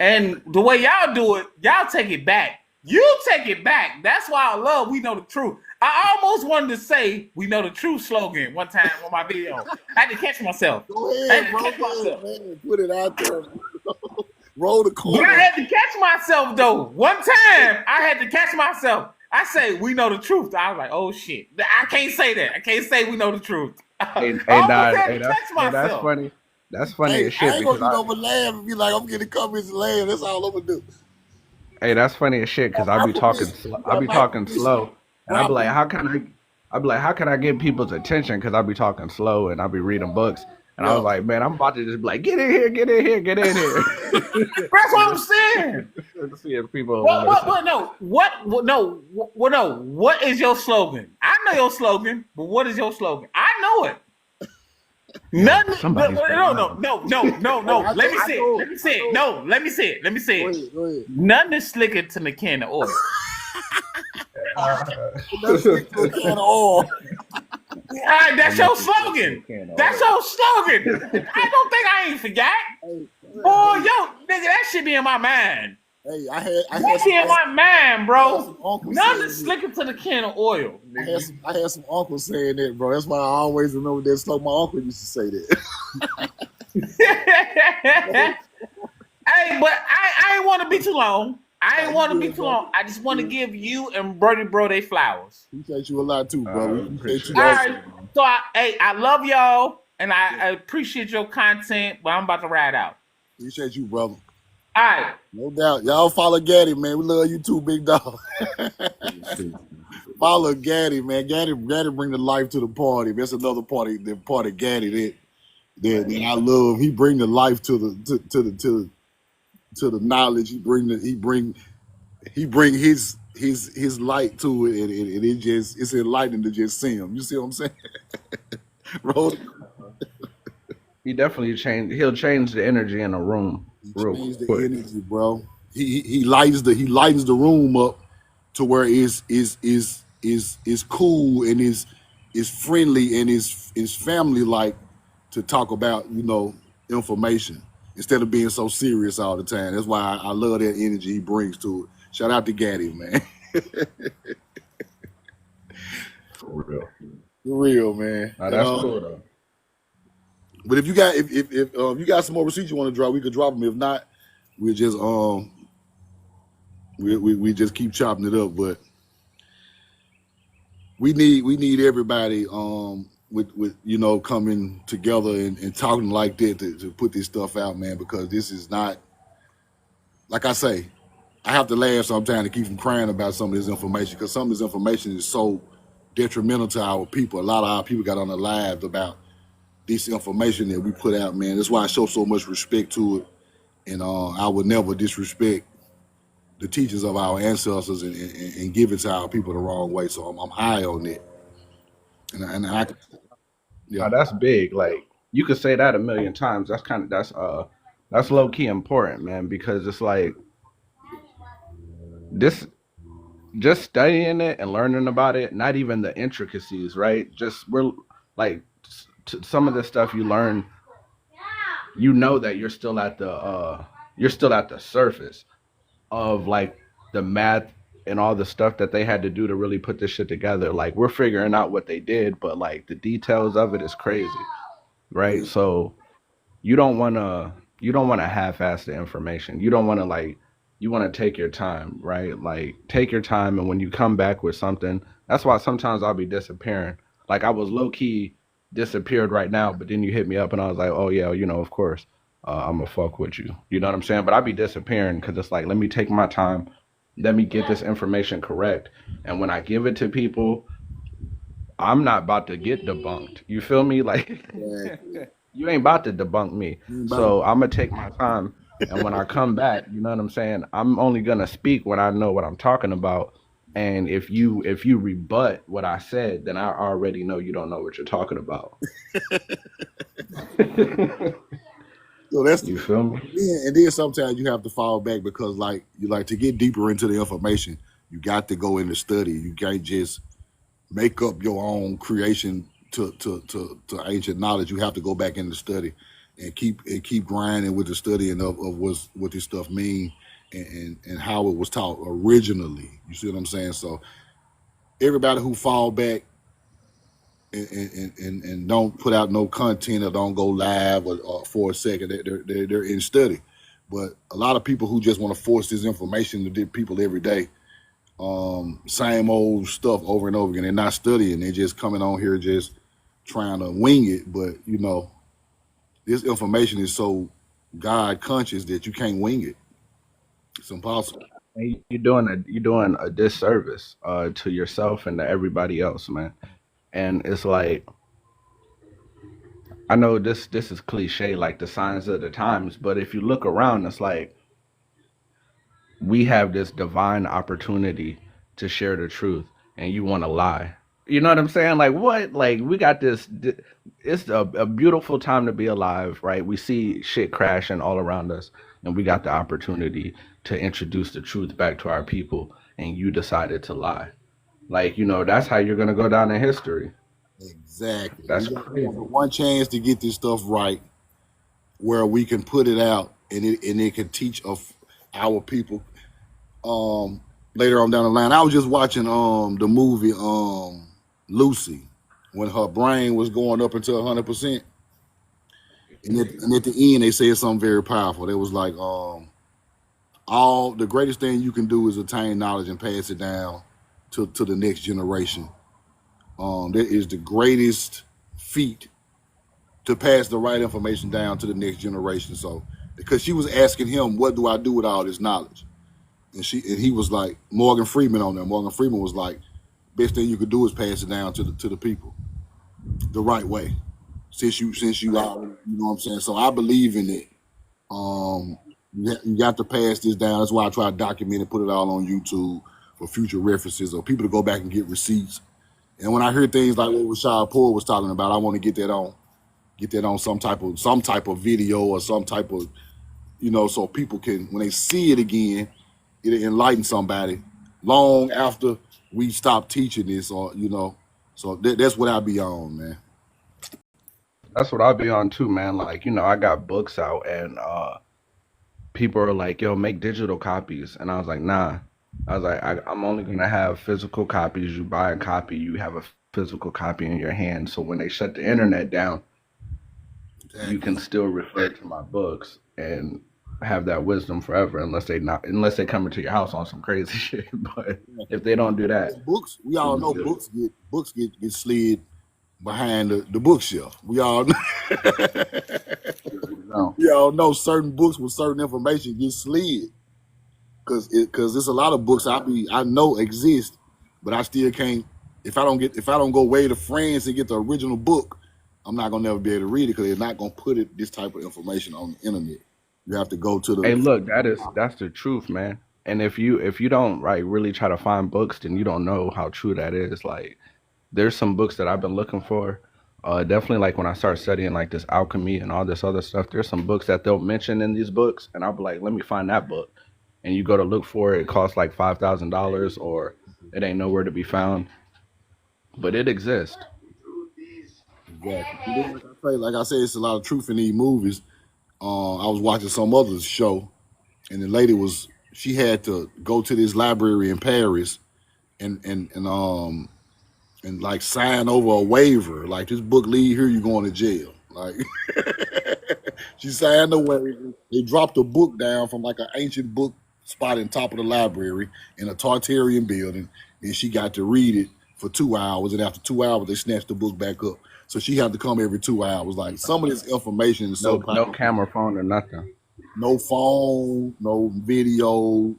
And the way y'all do it, y'all take it back. You take it back. That's why I love We Know the Truth. I almost wanted to say We Know the Truth slogan one time on my video. I had to catch myself. Go ahead, bro. Man, put it out there. Roll the But I corner. had to catch myself though. One time I had to catch myself. I say we know the truth. I was like, oh shit. I can't say that. I can't say we know the truth. Hey, I hey, almost nah, had hey, to catch that's myself. funny. That's funny Hey, as I shit ain't gonna because do no but laugh and be like, I'm getting comments and laugh. That's all I'm gonna do. that's funny as shit because I My be talking, permission. You I got be my talking permission. slow, and I My be like, permission. how can I get people's attention? Because I be talking slow and I be reading books, and I Yeah. was like, man, I'm about to just be like, get in here, get in here, get in here. That's what I'm saying. To see if people will What? listen. What? No. What? No. What? No. What is your slogan? I know your slogan, but what is your slogan? I know it. Yo, Nothing. somebody's been around. No. I Let me say it. know. Let me say it. No. Let me say it. Let me say Go it. ahead. Go ahead. Nothing is slicker than a can of oil. Let's stick to a can of oil. All right, that's your slogan. That's your slogan. I don't think I ain't forgot. Boy, yo, nigga, that shit be in my mind. Hey, I That had shit in my mind, bro. some uncles Nothing saying is it. slicker to the can of oil. I had some uncles saying that, bro. That's why I always remember that slow. My uncle used to say that. Hey, but I ain't want to be too long. I ain't want to be too long. I just want to give you and Birdie Bro they flowers. Appreciate you a lot too, bro. We appreciate you All also. right. So, I love y'all, and I appreciate your content, but I'm about to ride out. Appreciate you, brother. All right. No doubt. Y'all follow Gaddy, man. We love you too, big dog. Follow Gaddy, man. Gaddy bring the life to the party. That's another party, the party Gaddy that I love. He bring the life to the knowledge. He bring his light to it, and it's enlightening to just see him. You see what I'm saying? Roll. He definitely changed. He'll change the energy in a room real Change the quick. energy, bro. He lightens the room up to where is cool and is friendly and is family like to talk about information instead of being so serious all the time. That's why I love that energy he brings to it. Shout out to Gaddy, man. For real. For real, man. Nah, that's cool though. But if you got if you got some more receipts you want to drop, we could drop them. If not, we'll just we just keep chopping it up. But we need everybody with coming together and talking like that to put this stuff out, man, because this is not, like I say, I have to laugh sometimes to keep from crying about some of this information, because some of this information is so detrimental to our people. A lot of our people got on their lives about this information that we put out, man. That's why I show so much respect to it, and I would never disrespect the teachings of our ancestors and give it to our people the wrong way. So I'm high on it, and I yeah. Now that's big. Like you could say that a million times. That's low key important, man, because it's like this just studying it and learning about it, not even the intricacies, right? Just we're like some of the stuff you learn, you know that you're still at the surface of like the math and all the stuff that they had to do to really put this shit together. Like we're figuring out what they did, but like the details of it is crazy, right? So you don't want to half-ass the information. You don't want to you want to take your time, right? Like take your time, and when you come back with something, that's why sometimes I'll be disappearing. Like I was low key disappeared right now, but then you hit me up and I was like, oh yeah, of course, I'm gonna fuck with you. You know what I'm saying? But I'll be disappearing because it's like, let me take my time, let me get this information correct, and when I give it to people, I'm not about to get debunked. You feel me? Like you ain't about to debunk me. So I'm gonna take my time, and when I come back, you know what I'm saying? I'm only gonna speak when I know what I'm talking about. And if you rebut what I said, then I already know you don't know what you're talking about. So that's You feel me? yeah, and then sometimes you have to fall back because to get deeper into the information, you got to go into study. You can't just make up your own creation to ancient knowledge. You have to go back into study and keep grinding with the studying of what this stuff mean and how it was taught originally. You see what I'm saying? So everybody who fall back and don't put out no content or don't go live or for a second, they're in study. But a lot of people who just want to force this information to people every day, same old stuff over and over again. They're not studying. They're just coming on here just trying to wing it. But this information is so God conscious that you can't wing it. It's impossible. And you're doing a disservice to yourself and to everybody else, man. And it's like, I know this is cliche, like the signs of the times, but if you look around, it's like we have this divine opportunity to share the truth, and you want to lie. You know what I'm saying? Like what? Like we got this. It's a beautiful time to be alive, right? We see shit crashing all around us, and we got the opportunity to introduce the truth back to our people, and you decided to lie. Like that's how you're gonna go down in history. Exactly. That's We crazy. got one chance to get this stuff right, where we can put it out and it can teach of our people later on down the line. I was just watching the movie Lucy, when her brain was going up until 100%, and at the end they said something very powerful. They was like, all the greatest thing you can do is attain knowledge and pass it down to the next generation. That is the greatest feat, to pass the right information down to the next generation. So because she was asking him, what do I do with all this knowledge? And he was like, Morgan Freeman on there. Morgan Freeman was like, best thing you could do is pass it down to the people the right way. Since you are, you know what I'm saying. So I believe in it. You got to pass this down. That's why I try to document and put it all on YouTube for future references, or people to go back and get receipts. And when I hear things like what Rashad Poole was talking about, I want to get that on some type of video, or some type of, so people can, when they see it again, it'll enlighten somebody long after we stop teaching this, or so that's what I be on, man. That's what I'll be on too, man. Like I got books out, and people are like, "Yo, make digital copies," and I was like, "Nah." I was like, I'm only gonna have physical copies. You buy a copy, you have a physical copy in your hand. So when they shut the internet down, you Exactly. can still refer to my books and have that wisdom forever, unless they come into your house on some crazy shit. But if they don't do that, Books, we all you'll be know good. books get slid behind the bookshelf. We all No. we all know certain books with certain information get slid, because there's a lot of books I know exist, but I still can't. If I don't go way to France and get the original book, I'm not gonna never be able to read it, because they're not gonna put this type of information on the internet. You have to go to Hey, the look, that's the truth, man. And if you don't like really try to find books, then you don't know how true that is. Like there's some books that I've been looking for. Definitely like when I start studying like this alchemy and all this other stuff, there's some books that they'll mention in these books, and I'll be like, let me find that book. And you go to look for it, it costs like $5,000, or it ain't nowhere to be found, but it exists. exactly. And then, like I say, it's a lot of truth in these movies. I was watching some other show, and the lady she had to go to this library in Paris, and like sign over a waiver, like, this book leave here, you going to jail. Like, she signed the waiver. They dropped a book down from like an ancient book spot in top of the library in a Tartarian building, and she got to read it for 2 hours. And after 2 hours, they snatched the book back up. So she had to come every 2 hours. Like, some of this information is so No powerful. camera phone or nothing. No phone, no video.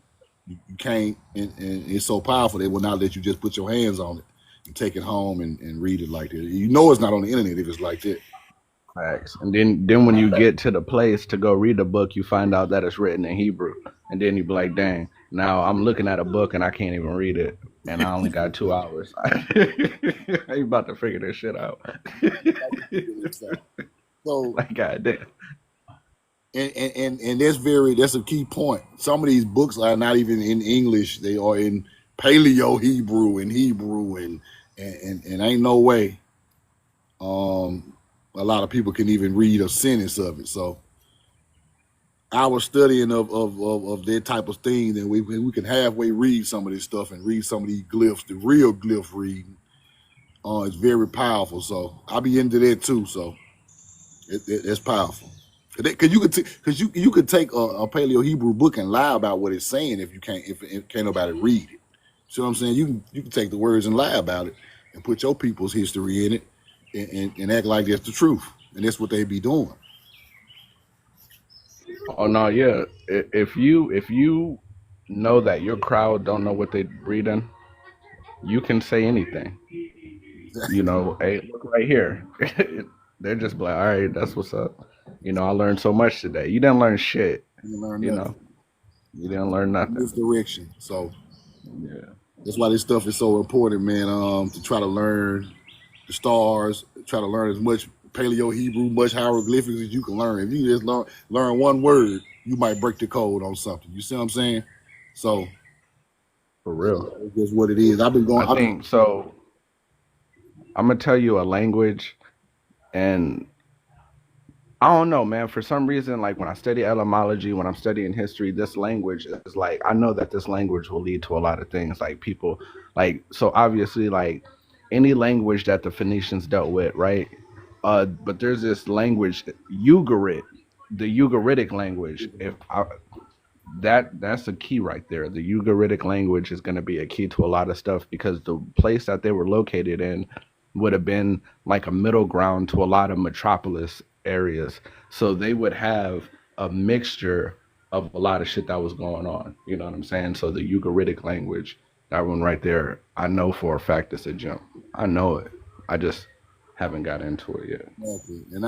You can't, and it's so powerful they will not let you just put your hands on it and take it home and read it like that. It's not on the internet if it's like that. Facts. And then when you get to the place to go read the book, you find out that it's written in Hebrew. And then you be like, dang, now I'm looking at a book and I can't even read it. And I only got 2 hours. I ain't about to figure this shit out. So, Like, goddamn. and that's a key point. Some of these books are not even in English; they are in Paleo Hebrew and Hebrew, and ain't no way a lot of people can even read a sentence of it. So our studying of that type of thing, then we can halfway read some of this stuff and read some of these glyphs, the real glyph reading. It's very powerful. So I be into that too. So it's powerful. Because you could take a Paleo Hebrew book and lie about what it's saying if can't nobody read it. See what I'm saying? You can take the words and lie about it and put your people's history in it and act like that's the truth, and that's what they be doing. Oh no, yeah. If you know that your crowd don't know what they reading, you can say anything. You know, hey, look right here. They're just like, all right, that's what's up. You know, I learned so much today. You didn't learn shit. You learn You nothing. know, you didn't learn nothing. Misdirection. So Yeah. that's why this stuff is so important, man. To try to learn the stars, try to learn as much Paleo Hebrew, much hieroglyphics as you can learn. If you just learn one word, you might break the code on something. You see what I'm saying? So For real. that's just what it is. I think so. I'm gonna tell you a language, and I don't know, man. For some reason, like when I study etymology, when I'm studying history, this language is like I know that this language will lead to a lot of things. Like people, like so obviously, like any language that the Phoenicians dealt with, right? But there's this language, Ugarit, the Ugaritic language. If I, that's a key right there. The Ugaritic language is going to be a key to a lot of stuff because the place that they were located in would have been like a middle ground to a lot of metropolis areas. So they would have a mixture of a lot of shit that was going on. You know what I'm saying? So the Ugaritic language, that one right there, I know for a fact it's a jump. I know it. I just haven't got into it yet. exactly. And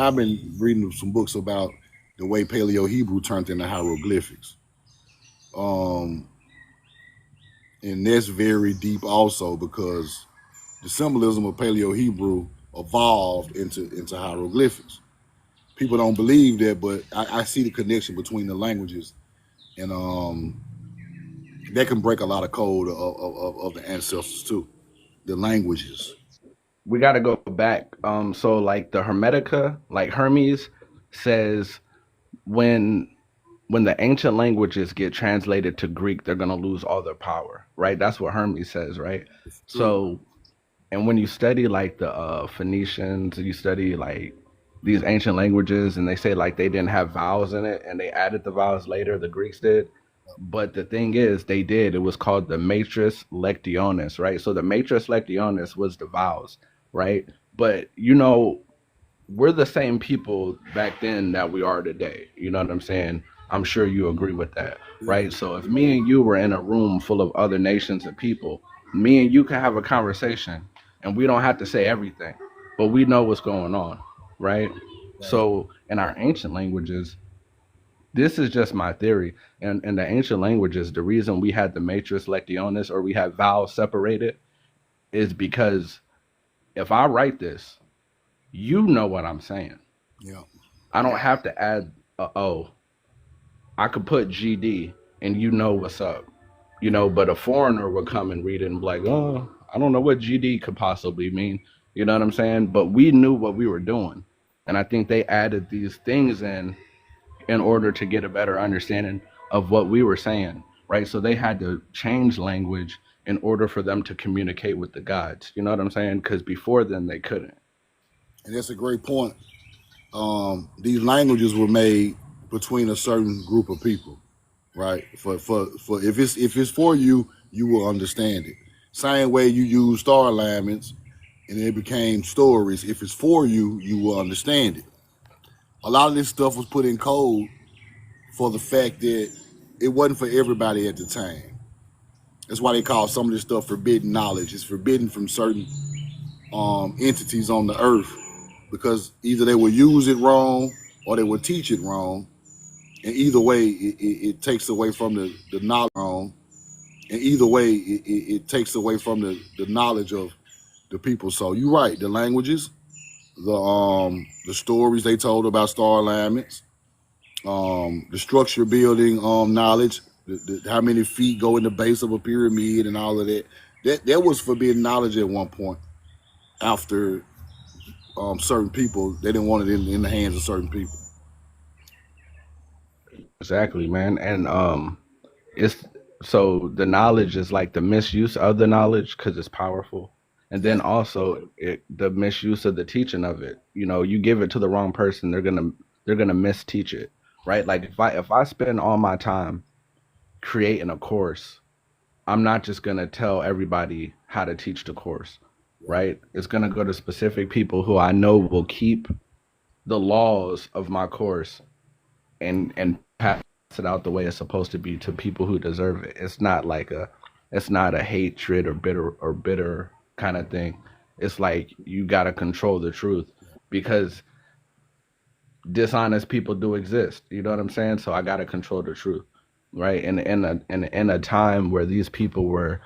I've been reading some books about the way Paleo Hebrew turned into hieroglyphics. Um, and that's very deep also because the symbolism of Paleo Hebrew evolved into hieroglyphics. People don't believe that, but I see the connection between the languages, and that can break a lot of code of the ancestors too. The languages. We got to go back. So like the Hermetica, like Hermes says when the ancient languages get translated to Greek, they're gonna lose all their power, right? That's what Hermes says, right? It's true. So, and when you study like the Phoenicians, you study like these ancient languages, and they say like they didn't have vowels in it, and they added the vowels later. The Greeks did, but the thing is, they did. It was called the Matrix Lectionis, right? So the Matrix Lectionis was the vowels, right? But you know, we're the same people back then that we are today. You know what I'm saying? I'm sure you agree with that, Yeah. right? So if me and you were in a room full of other nations of people, me and you can have a conversation and we don't have to say everything, but we know what's going on, right? Right. So in our ancient languages, this is just my theory. And in the ancient languages, the reason we had the matrix lectionis or we had vowels separated is because if I write this, you know what I'm saying. Yeah. I don't have to add a O. I could put GD and you know what's up. You know, but a foreigner would come and read it and be like, oh, I don't know what GD could possibly mean. You know what I'm saying? But we knew what we were doing. And I think they added these things in order to get a better understanding of what we were saying, right? So they had to change language in order for them to communicate with the gods. You know what I'm saying? Because before then they couldn't. And that's a great point. These languages were made between a certain group of people, right? For if it's for you, you will understand it. Same way you use star alignments and it became stories. If it's for you, you will understand it. A lot of this stuff was put in code for the fact that it wasn't for everybody at the time. That's why they call some of this stuff forbidden knowledge. It's forbidden from certain entities on the earth because either they will use it wrong or they will teach it wrong. And either way, it takes away from the knowledge wrong. And either way, it takes away from the knowledge of the people. So you're right. The languages, the stories they told about star alignments, the structure building knowledge, how many feet go in the base of a pyramid and all of that. That was forbidden knowledge at one point. After certain people, they didn't want it in the hands of certain people. Exactly, man. And it's so the knowledge is like the misuse of the knowledge because it's powerful. And Yeah. then also the misuse of the teaching of it. You know, you give it to the wrong person, they're gonna they're gonna misteach it, right? Like if I spend all my time creating a course, I'm not just gonna tell everybody how to teach the course, right? It's gonna go to specific people who I know will keep the laws of my course and pass it out the way it's supposed to be to people who deserve it. It's not a hatred or bitter kind of thing. It's like you gotta control the truth because dishonest people do exist. You know what I'm saying? So I gotta control the truth, right? And in a time where these people were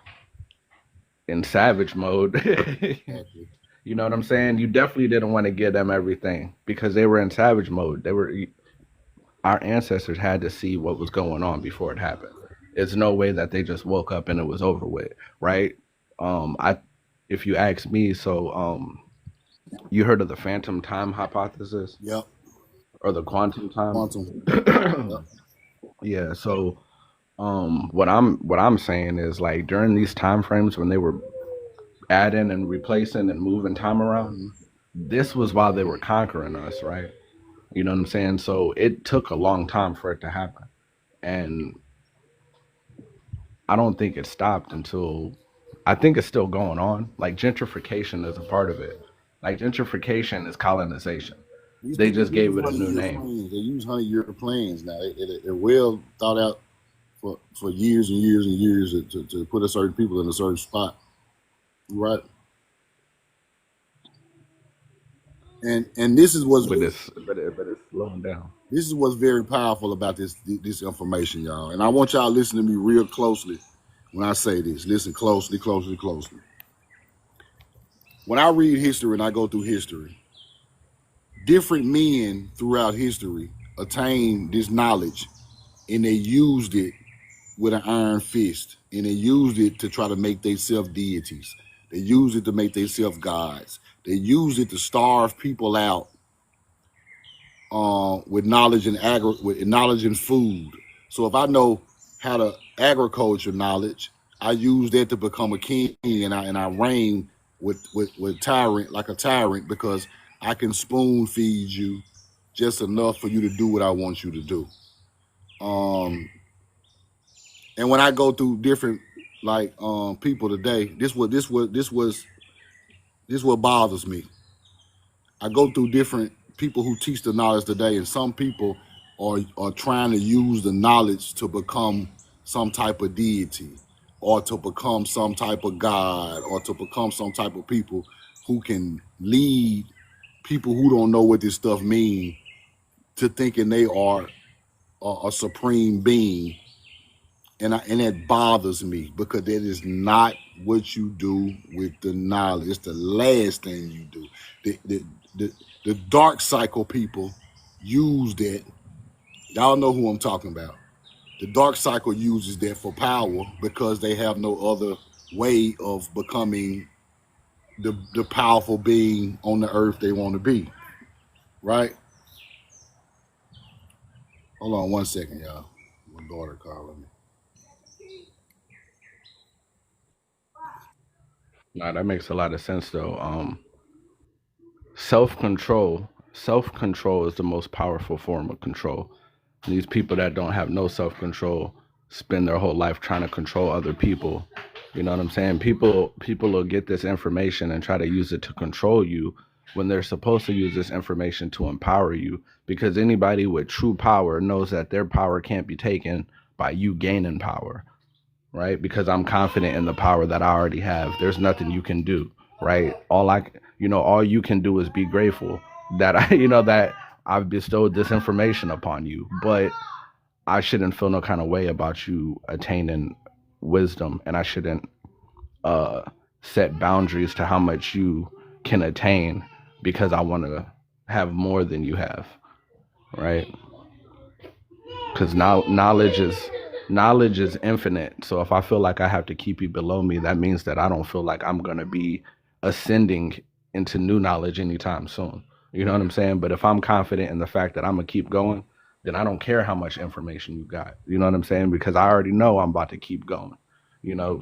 in savage mode, Exactly. you know what I'm saying? You definitely didn't want to give them everything because they were in savage mode. Our ancestors had to see what was going on before it happened. It's no way that they just woke up and it was over with, right? I if you ask me, you heard of the phantom time hypothesis Yep. or the quantum time? Quantum. Yep. Yeah, so what I'm saying is like during these time frames when they were adding and replacing and moving time around, Mhm. this was while they were conquering us, right? You know what I'm saying? So it took a long time for it to happen. And I don't think it stopped until I think it's still going on. Like gentrification is a part of it. Like gentrification is colonization. These They people just use gave it a new 100-year name. plans. They use 100-year plans now. They're well thought out for years and years and years to put a certain people in a certain spot. Right. And this is what's But it's slowing down. very powerful about this information, y'all. And I want y'all to listen to me real closely when I say this. Listen closely, closely, closely. When I read history and I go through history, different men throughout history attained this knowledge and they used it with an iron fist and they used it to try to make themselves deities. They used it to make themselves gods. They used it to starve people out with knowledge with knowledge and food. So if I know how to agriculture knowledge, I use that to become a king and I reign with tyrant like a tyrant because I can spoon feed you just enough for you to do what I want you to do. Um, and when I go through different people today, this what bothers me. I go through different people who teach the knowledge today, and some people are trying to use the knowledge to become some type of deity, or to become some type of god, or to become some type of people who can lead people who don't know what this stuff mean to thinking they are a supreme being, and that bothers me because that is not what you do with the knowledge. It's the last thing you do. The, the dark cycle people use that. Y'all know who I'm talking about. The dark cycle uses that for power because they have no other way of becoming the powerful being on the earth they want to be. Right? Hold on 1 second, y'all. My daughter calling me. Nah, that makes a lot of sense though. Self control is the most powerful form of control. These people that don't have no self control spend their whole life trying to control other people. You know what I'm saying? People will get this information and try to use it to control you when they're supposed to use this information to empower you because anybody with true power knows that their power can't be taken by you gaining power, right? Because I'm confident in the power that I already have. There's nothing you can do, right? All you can do is be grateful that that I've bestowed this information upon you, but I shouldn't feel no kind of way about you attaining wisdom, and I shouldn't uh set boundaries to how much you can attain because I want to have more than you have, right? Because now knowledge is infinite. So if I feel like I have to keep you below me, that means that I don't feel like I'm gonna be ascending into new knowledge anytime soon. You know what I'm saying? But if I'm confident in the fact that I'm gonna keep going, then I don't care how much information you got. You know what I'm saying? Because I already know I'm about to keep going.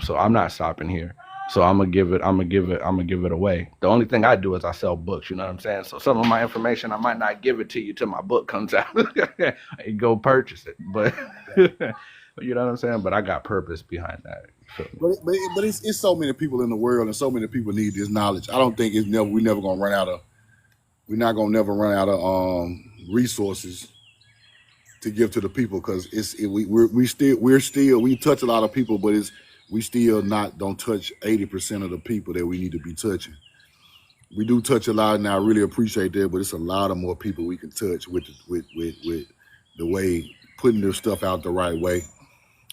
So I'm not stopping here. So I'm gonna give it away. The only thing I do is I sell books. You know what I'm saying? So some of my information I might not give it to you till my book comes out. You go purchase it, but you know what I'm saying. But I got purpose behind that. But it's so many people in the world, and so many people need this knowledge. I don't think we're never gonna run out of. We're not gonna never run out of resources to give to the people, because we touch a lot of people, but we still don't touch 80% of the people that we need to be touching. We do touch a lot, and I really appreciate that, but it's a lot of more people we can touch with the way putting their stuff out the right way.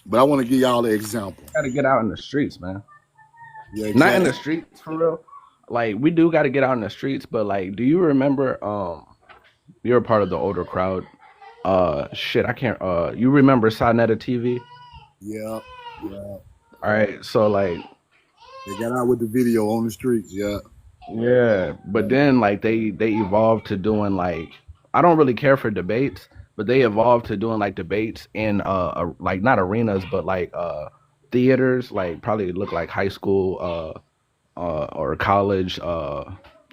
But I want to give y'all an example. Got to get out in the streets, man. Yeah, exactly. Not in the streets for real. Like we do got to get out in the streets, but like, do you remember? You're a part of the older crowd. Shit, I can't. You remember Sonetta TV? Yeah. All right, so like they got out with the video on the streets. Yeah, but then like they evolved to doing like, I don't really care for debates, but they evolved to doing like debates in like not arenas, but like theaters, like probably look like high school or college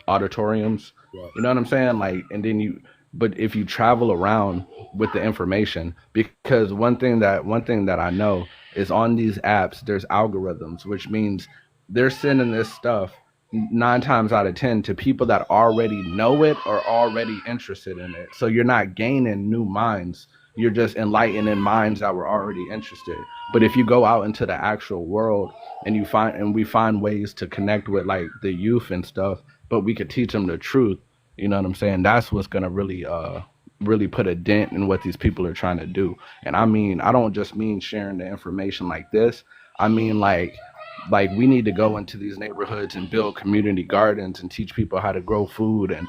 auditoriums. Yeah. You know what I'm saying? Like, and then but if you travel around with the information, because one thing that I know is on these apps there's algorithms, which means they're sending this stuff 9 times out of 10 to people that already know it or already interested in it. So you're not gaining new minds. You're just enlightening minds that were already interested. But if you go out into the actual world and we find ways to connect with like the youth and stuff, but we could teach them the truth. You know what I'm saying? That's what's gonna really put a dent in what these people are trying to do. And I mean, I don't just mean sharing the information like this. I mean like we need to go into these neighborhoods and build community gardens and teach people how to grow food and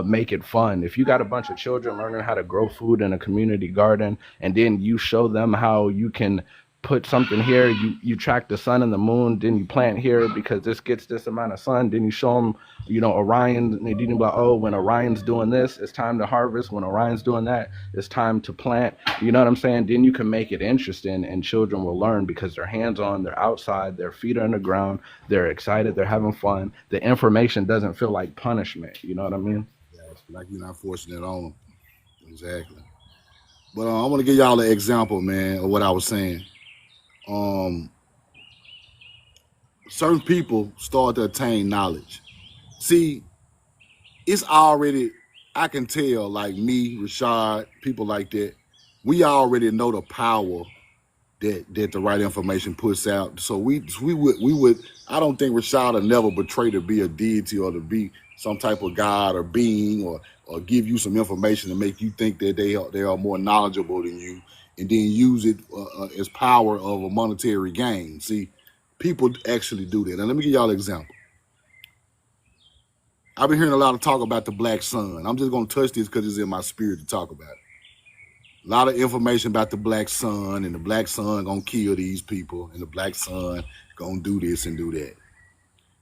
make it fun. If you got a bunch of children learning how to grow food in a community garden, and then you show them how you can put something here, you track the sun and the moon, then you plant here because this gets this amount of sun, then you show them Orion, and then like, oh, when Orion's doing this, it's time to harvest. When Orion's doing that, it's time to plant. You know what I'm saying? Then you can make it interesting, and children will learn because they're hands-on, they're outside, their feet are on the ground, they're excited, they're having fun. The information doesn't feel like punishment. You know what I mean? Yeah, it's like you're not forcing it on them. Exactly. But I want to give y'all an example, man, of what I was saying. Certain people start to attain knowledge. See, it's already, I can tell, like me, Rashad, people like that, we already know the power that the right information puts out. So we would, I don't think Rashad will never betray to be a deity or to be some type of god or being or give you some information to make you think that they are more knowledgeable than you, and then use it as power of a monetary gain. See, people actually do that. And let me give y'all an example. I've been hearing a lot of talk about the black sun. I'm just going to touch this because it's in my spirit to talk about it. A lot of information about the black sun, and the black sun going to kill these people, and the black sun going to do this and do that.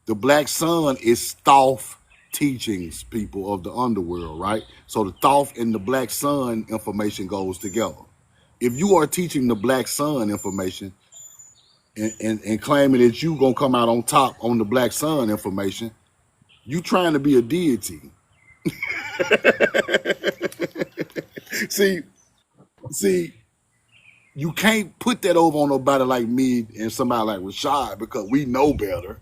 The black sun is Thoth teachings, people of the underworld, right? So the Thoth and the black sun information goes together. If you are teaching the black sun information and claiming that you gonna come out on top on the black sun information, you trying to be a deity. See, you can't put that over on nobody like me and somebody like Rashad, because we know better.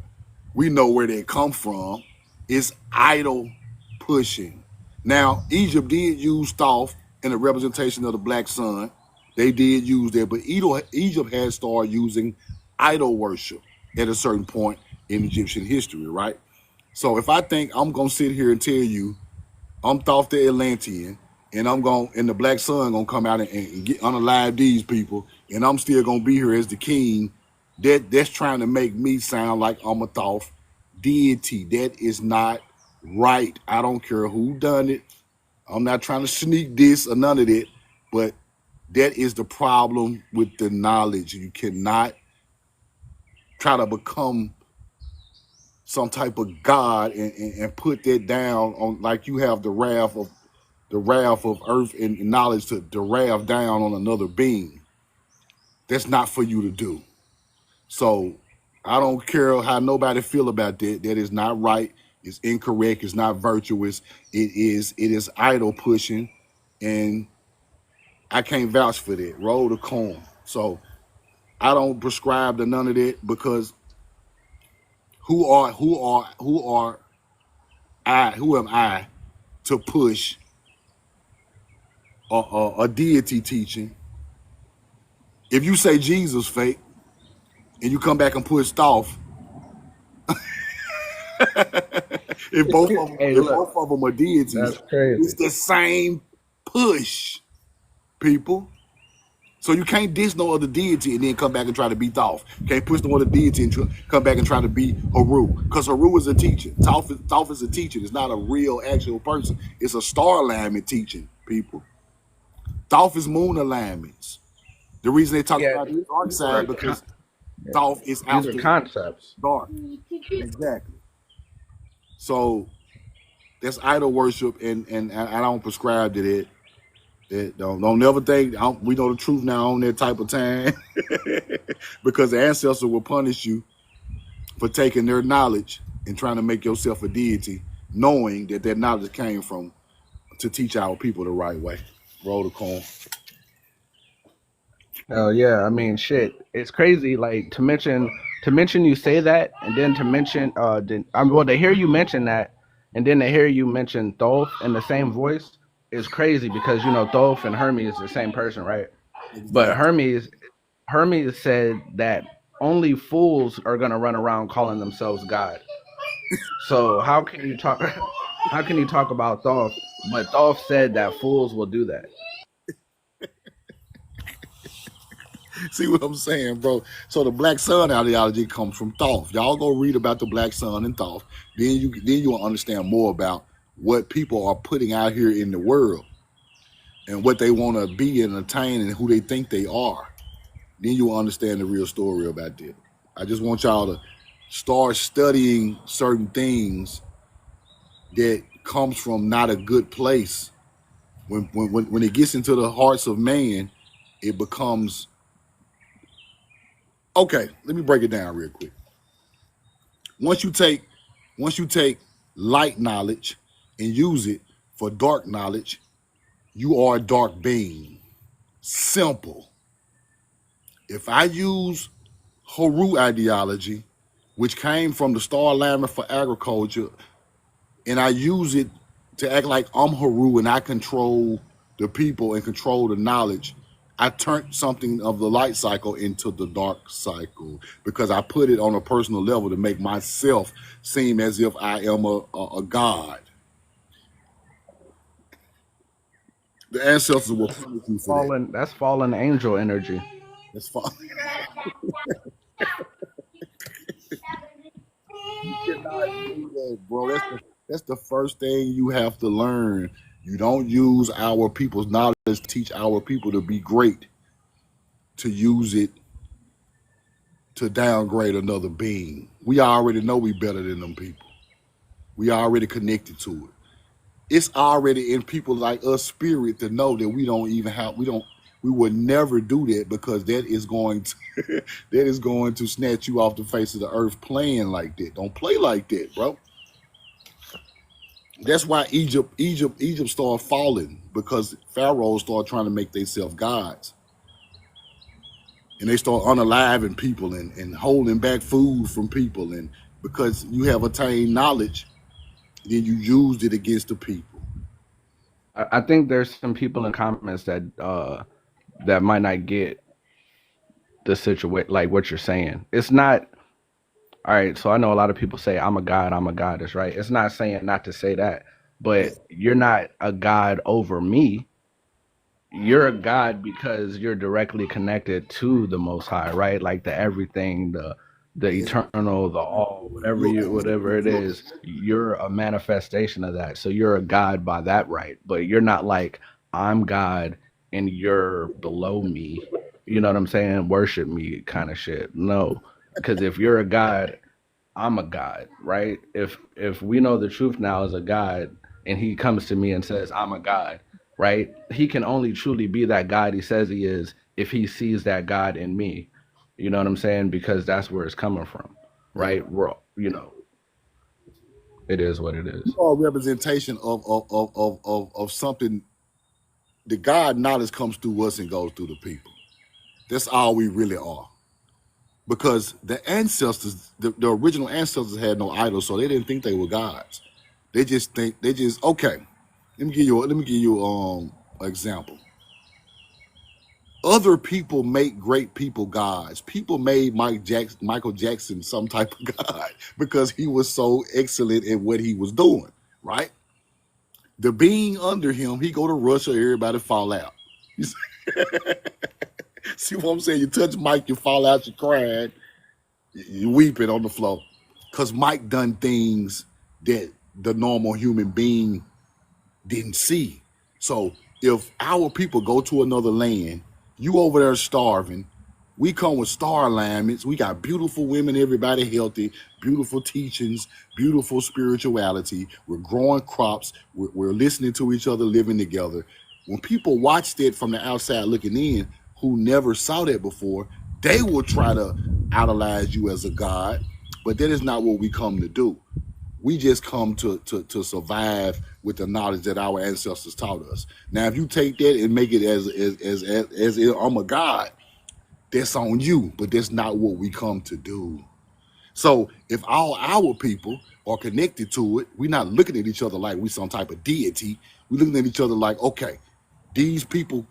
We know where they come from. It's idol pushing. Now, Egypt did use Thoth in the representation of the black sun. They did use that, but Egypt had started using idol worship at a certain point in Egyptian history, right? So if I think I'm gonna sit here and tell you I'm Thoth the Atlantean, and and the black sun gonna come out and get unalive these people, and I'm still gonna be here as the king, that's trying to make me sound like I'm a Thoth deity. That is not right. I don't care who done it. I'm not trying to sneak this or none of that, but that is the problem with the knowledge. You cannot try to become some type of god and put that down on, like you have the wrath of earth and knowledge to wrath down on another being. That's not for you to do. So I don't care how nobody feel about that. That is not right. It's incorrect. It's not virtuous. It is idol pushing, and I can't vouch for that. Roll the coin. So I don't prescribe to none of that because who am I to push a deity teaching? If you say Jesus fake and you come back and push Thoth, if both of them, Hey, if look, both of them are deities, that's crazy. it's the same push, people. So you can't diss no other deity and then come back and try to be Thoth. You can't push no other deity and come back and try to be Haru. Because Haru is a teacher. Thoth is a teacher. It's not a real, actual person. It's a star alignment teaching, people. Thoth is moon alignments. The reason they talk Yeah, about the dark these are side because Thoth is these are after concepts. dark. Exactly. So that's idol worship, and I don't prescribe to that. Don't never think we know the truth now on that type of time because the ancestor will punish you for taking their knowledge and trying to make yourself a deity, knowing that that knowledge came from to teach our people the right way. Roll the coin. Oh yeah, I mean shit. It's crazy like to mention you say that and then to mention well to hear you mention that and then to hear you mention Thoth in the same voice is crazy because Thoth and Hermes is the same person, right? But Exactly. Hermes said that only fools are gonna run around calling themselves God. So how can you talk how can you talk about Thoth? But Thoth said that fools will do that. See what I'm saying, bro? So the Black Sun ideology comes from Thoth. Y'all go read about the Black Sun and Thoth. Then you will understand more about what people are putting out here in the world and what they want to be and attain and who they think they are. Then you will understand the real story about that. I just want y'all to start studying certain things that comes from not a good place. When it gets into the hearts of man, it becomes okay. Let me break it down real quick. Once you take once you take light knowledge and use it for dark knowledge, you are a dark being. Simple. If I use Haru ideology, which came from the star alignment for agriculture, and I use it to act like I'm Haru and I control the people and control the knowledge, I turned something of the light cycle into the dark cycle because I put it on a personal level to make myself seem as if I am a god. The ancestors will punish you for that. Fallen angel energy. That's fine. You cannot do that, bro. That's the first thing you have to learn. You don't use our people's knowledge to teach our people to be great, to use it to downgrade another being. We already know we better than them people. We already connected to it. It's already in people like us spirit to know that we would never do that because that is going to that is going to snatch you off the face of the earth playing like that. Don't play like that, bro. That's why Egypt started falling because pharaohs started trying to make themselves gods, and they start unaliving people and holding back food from people, and because you have attained knowledge, then you used it against the people. I think there's some people in comments that might not get the situation like what you're saying. It's not all right. So I know a lot of people say I'm a god, I'm a goddess, right? It's not saying not to say that, Yeah, but you're not a god over me. You're a god because you're directly connected to the Most High, right? Like the everything, the yeah. eternal, the all, whatever it You're is. You're a manifestation of that. So you're a god by that right, but you're not like I'm God and you're below me. You know what I'm saying? Worship me, kind of shit. No, because if you're a god, I'm a god, right? If we know the truth now as a god, and he comes to me and says I'm a god, right? He can only truly be that god he says he is if he sees that god in me. You know what I'm saying? Because that's where it's coming from, Right. right? It is what it We is. are a representation of something. The God knowledge comes through us and goes through the people. That's all we really are. Because the ancestors, the original ancestors had no idols, so they didn't think they were gods. They just okay. Let me give you an example. Other people make great people gods. People made Michael Jackson some type of god because he was so excellent at what he was doing, right? The being under him, he go to Russia, everybody fall out. You see what I'm saying? You touch Mike, you fall out, you crying, you weeping on the floor. Because Mike done things that the normal human being didn't see. So if our people go to another land, you over there starving, we come with star alignments. We got beautiful women, everybody healthy, beautiful teachings, beautiful spirituality. We're growing crops. We're listening to each other, living together. When people watch that from the outside looking in, who never saw that before, they will try to idolize you as a god. But that is not what we come to do. We just come to survive with the knowledge that our ancestors taught us. Now, if you take that and make it as I'm a god, that's on you, but that's not what we come to do. So if all our people are connected to it, we're not looking at each other like we some type of deity. We're looking at each other like, okay, these people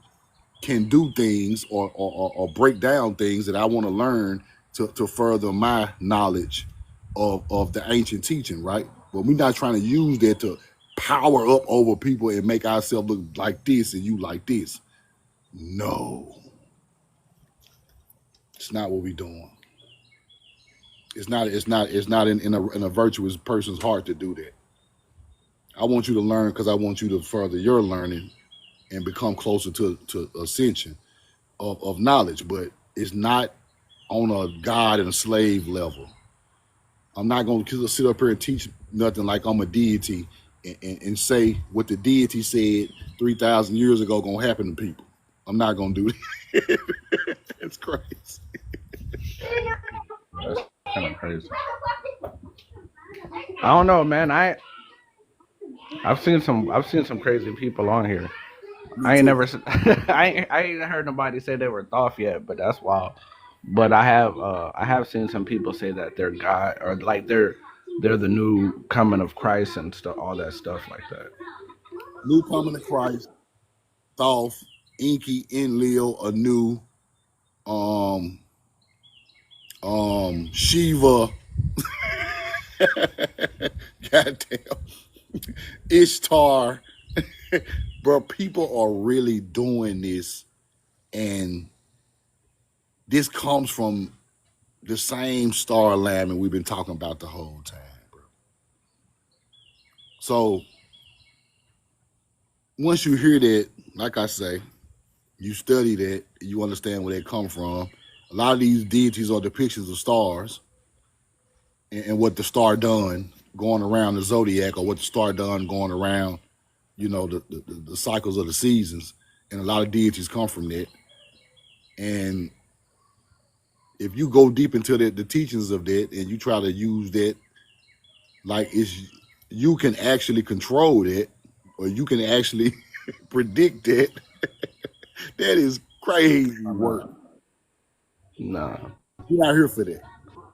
can do things or break down things that I want to learn to further my knowledge of the ancient teaching, right? But we're not trying to use that to power up over people and make ourselves look like this and you like this. No, it's not what we're doing. It's not in a virtuous person's heart to do that. I want you to learn because I want you to further your learning and become closer to ascension of knowledge, but it's not on a God and a slave level. I'm not going to sit up here and teach nothing like I'm a deity and say what the deity said 3,000 years ago going to happen to people. I'm not going to do that. It's crazy. That's kind of crazy. I don't know, man. I've seen some crazy people on here. Me I ain't too. never I ain't heard nobody say they were thoth yet, but that's wild. But I have seen some people say that they're God or like they're the new coming of Christ and stuff, all that stuff like that. New coming to Christ, Thoth, Inky, Enlil, Anu, um, Shiva, goddamn, Ishtar. Bro, people are really doing this, and this comes from the same star alignment we've been talking about the whole time, bro. So once you hear that, like I say, you study that, you understand where they come from. A lot of these deities are depictions of stars and what the star done going around the zodiac, or what the star done going around, the cycles of the seasons. And a lot of deities come from that. And if you go deep into the teachings of that and you try to use that, like you can actually control that, or you can actually predict that. That is crazy work. No. You're not here for that.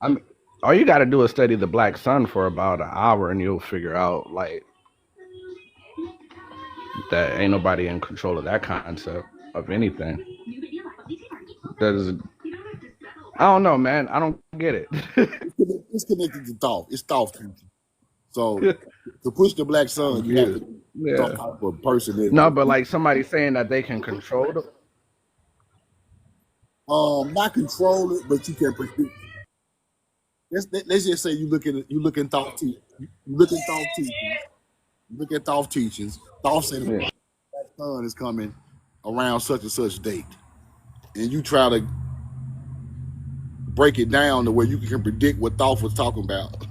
I mean, all you got to do is study the Black Sun for about an hour, and you'll figure out like that ain't nobody in control of that concept of anything. That is, I don't know, man. I don't get it. It's connected to thought. It's thought teaching. So to push the black sun, you have to Confused. be some Yeah. type of person No, that but like somebody saying that they can control the. not control it, but you can predict. Let's just say you look in thought you look in thought teachings. You look at thought teachings. Thought say the Yeah. black sun is coming around such and such date, and you try to break it down to where you can predict what thought was talking about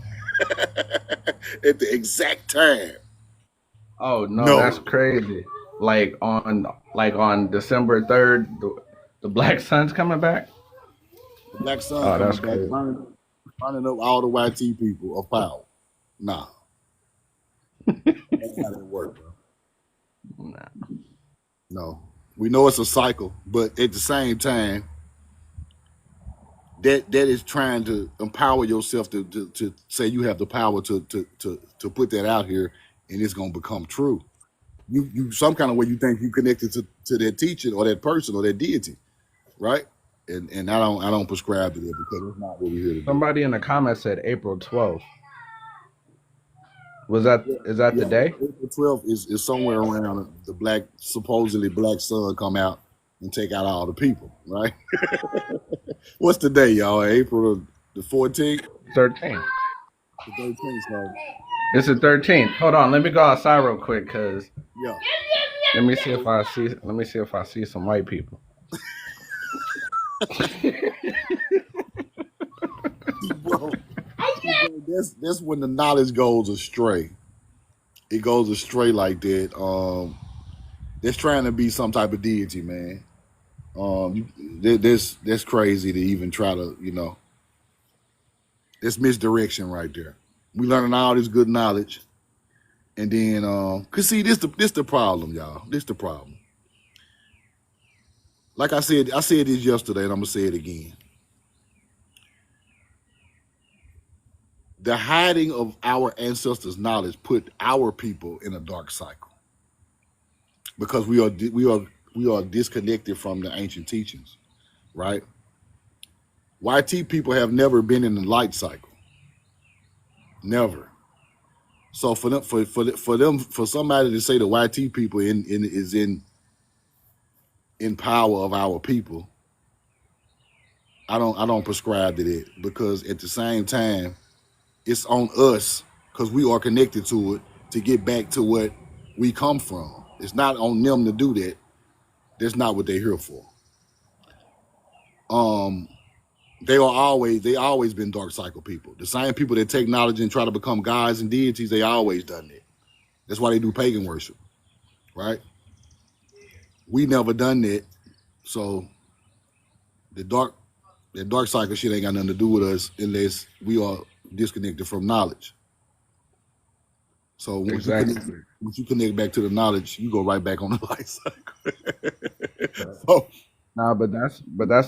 at the exact time. Oh no, that's No, crazy. Like on December 3rd, the Black Sun's coming back. Black sun Oh, coming that's back, crazy. burning up all the YT people of power. Nah, that's how that work, bro. Nah. No, we know it's a cycle, but at the same time, that is trying to empower yourself to say you have the power to put that out here, and it's gonna become true. You some kind of way you think you connected to that teacher or that person or that deity, right? And I don't prescribe to that because that's not what we're here to do. Somebody in the comments said April 12th. Is that the Yeah, day? April 12th is somewhere around the supposedly black sun come out and take out all the people, right? What's the day, y'all? April the 14th, 13th. the 13th. So It's the 13th. Hold on, let me go outside real quick, cause yeah, let me see if I see. Let me see if I see some white people. bro, that's when the knowledge goes astray. It goes astray like that. That's trying to be some type of deity, man. That's crazy to even try to, that's misdirection right there. We learning all this good knowledge, and then, cause see, this the problem, y'all. This the problem. Like I said this yesterday, and I'm gonna say it again. The hiding of our ancestors' knowledge put our people in a dark cycle because we are disconnected from the ancient teachings, right? YT people have never been in the light cycle, never. So for somebody to say the YT people is in power of our people, I don't prescribe to that because at the same time, it's on us because we are connected to it to get back to what we come from. It's not on them to do that. That's not what they're here for. They always been dark cycle people. The same people that take knowledge and try to become gods and deities, they always done that. That's why they do pagan worship, right? We never done that. So the dark cycle shit ain't got nothing to do with us unless we are disconnected from knowledge. So once you connect back to the knowledge, you go right back on the light cycle. So Nah, but that's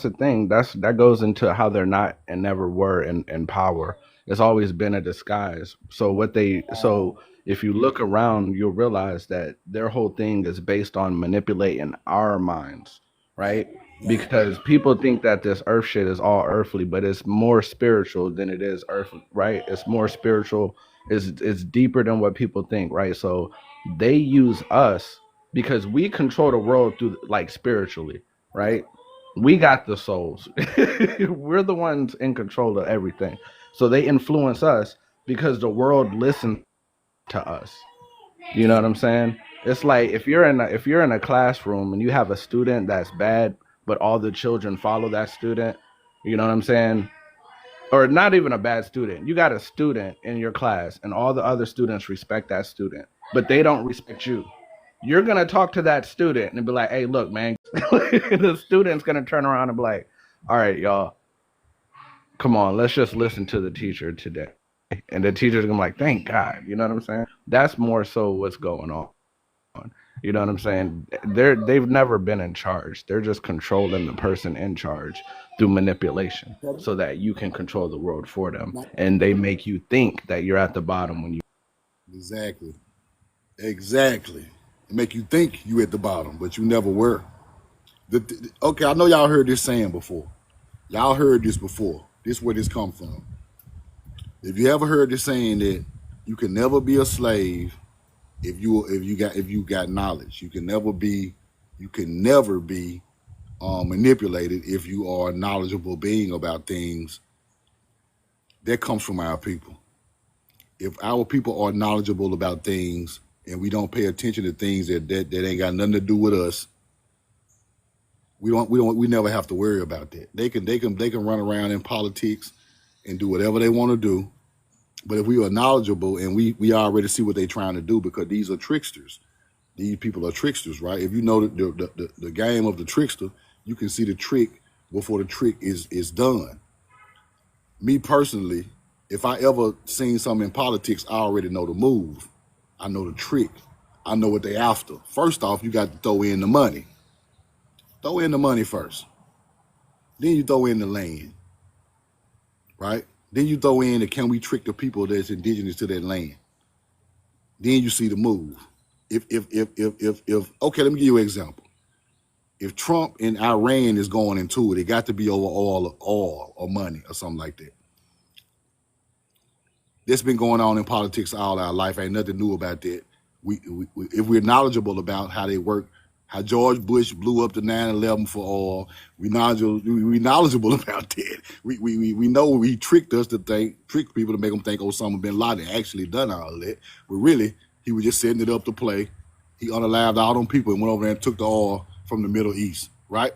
the thing. That goes into how they're not and never were in power. It's always been a disguise. So if you look around, you'll realize that their whole thing is based on manipulating our minds, right? Because people think that this earth shit is all earthly, but it's more spiritual than it is earthly, right? It's more spiritual. It's deeper than what people think, right? So they use us because we control the world through like spiritually, right? We got the souls. We're the ones in control of everything. So they influence us because the world listens to us. You know what I'm saying? It's like if you're in a classroom and you have a student that's bad, but all the children follow that student, you know what I'm saying? Or not even a bad student. You got a student in your class and all the other students respect that student, but they don't respect you. You're gonna talk to that student and be like, "Hey, look, man." The student's gonna turn around and be like, "All right, y'all, come on, let's just listen to the teacher today." And the teacher's gonna be like, "Thank God." You know what I'm saying? That's more so what's going on. You know what I'm saying? They've never been in charge. They're just controlling the person in charge through manipulation so that you can control the world for them. And they make you think that you're at the bottom when you exactly. It make you think you at the bottom, but you never were. Okay, I know y'all heard this saying before. Y'all heard this before. This is where this come from. If you ever heard this saying that you can never be a slave if you got knowledge, you can never be manipulated if you are a knowledgeable being about things. That comes from our people. If our people are knowledgeable about things and we don't pay attention to things that ain't got nothing to do with us, we never have to worry about that. They can run around in politics and do whatever they want to do. But if we are knowledgeable and we already see what they're trying to do, because these are tricksters. These people are tricksters, right? If you know the game of the trickster, you can see the trick before the trick is done. Me personally, if I ever seen something in politics, I already know the move. I know the trick. I know what they after. First off, you got to throw in the money. Throw in the money first. Then you throw in the land, right? Then you throw in the can we trick the people that's indigenous to that land? Then you see the move. If okay, let me give you an example. If Trump and Iran is going into it got to be over oil or money or something like that. That's been going on in politics all our life. Ain't nothing new about that. If we're knowledgeable about how they work, how George Bush blew up the 9/11 for oil, we knowledgeable about that. We know he tricked us to trick people to make them think Osama bin Laden actually done all that. But really, he was just setting it up to play. He unalived all them people and went over there and took the oil from the Middle East, right?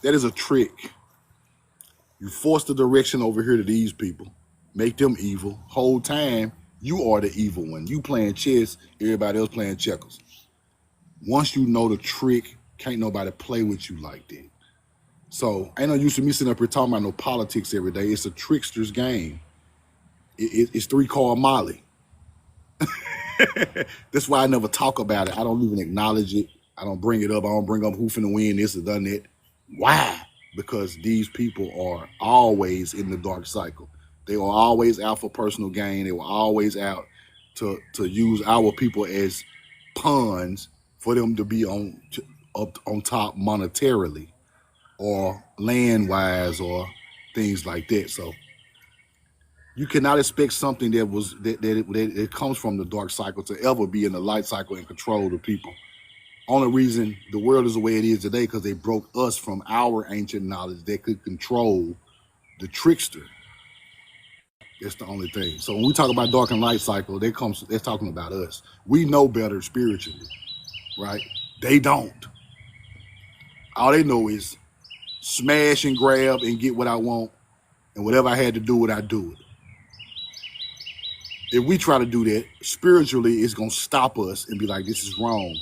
That is a trick. You force the direction over here to these people, make them evil. Whole time, you are the evil one. You playing chess, everybody else playing checkers. Once you know the trick, can't nobody play with you like that. So ain't no use to me sitting up here talking about no politics every day. It's a trickster's game. It's 3-card Molly. That's why I never talk about it. I don't even acknowledge it. I don't bring it up. I don't bring up who finna win this or done that. Why? Because these people are always in the dark cycle. They are always out for personal gain. They were always out to use our people as pawns for them to be up on top monetarily or land-wise or things like that. So you cannot expect something that comes from the dark cycle to ever be in the light cycle and control the people. Only reason the world is the way it is today because they broke us from our ancient knowledge that could control the trickster. That's the only thing. So when we talk about dark and light cycle, they're talking about us. We know better spiritually, right? They don't. All they know is smash and grab and get what I want, and whatever I had to do it, I do it. If we try to do that, spiritually, it's going to stop us and be like, this is wrong.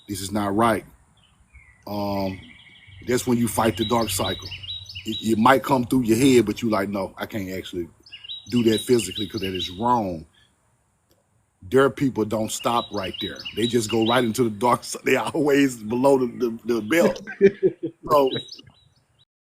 This is not right. That's when you fight the dark cycle. It might come through your head, but you like, no, I can't actually do that physically because that is wrong. Their people don't stop right there. They just go right into the dark side. They always below the belt. So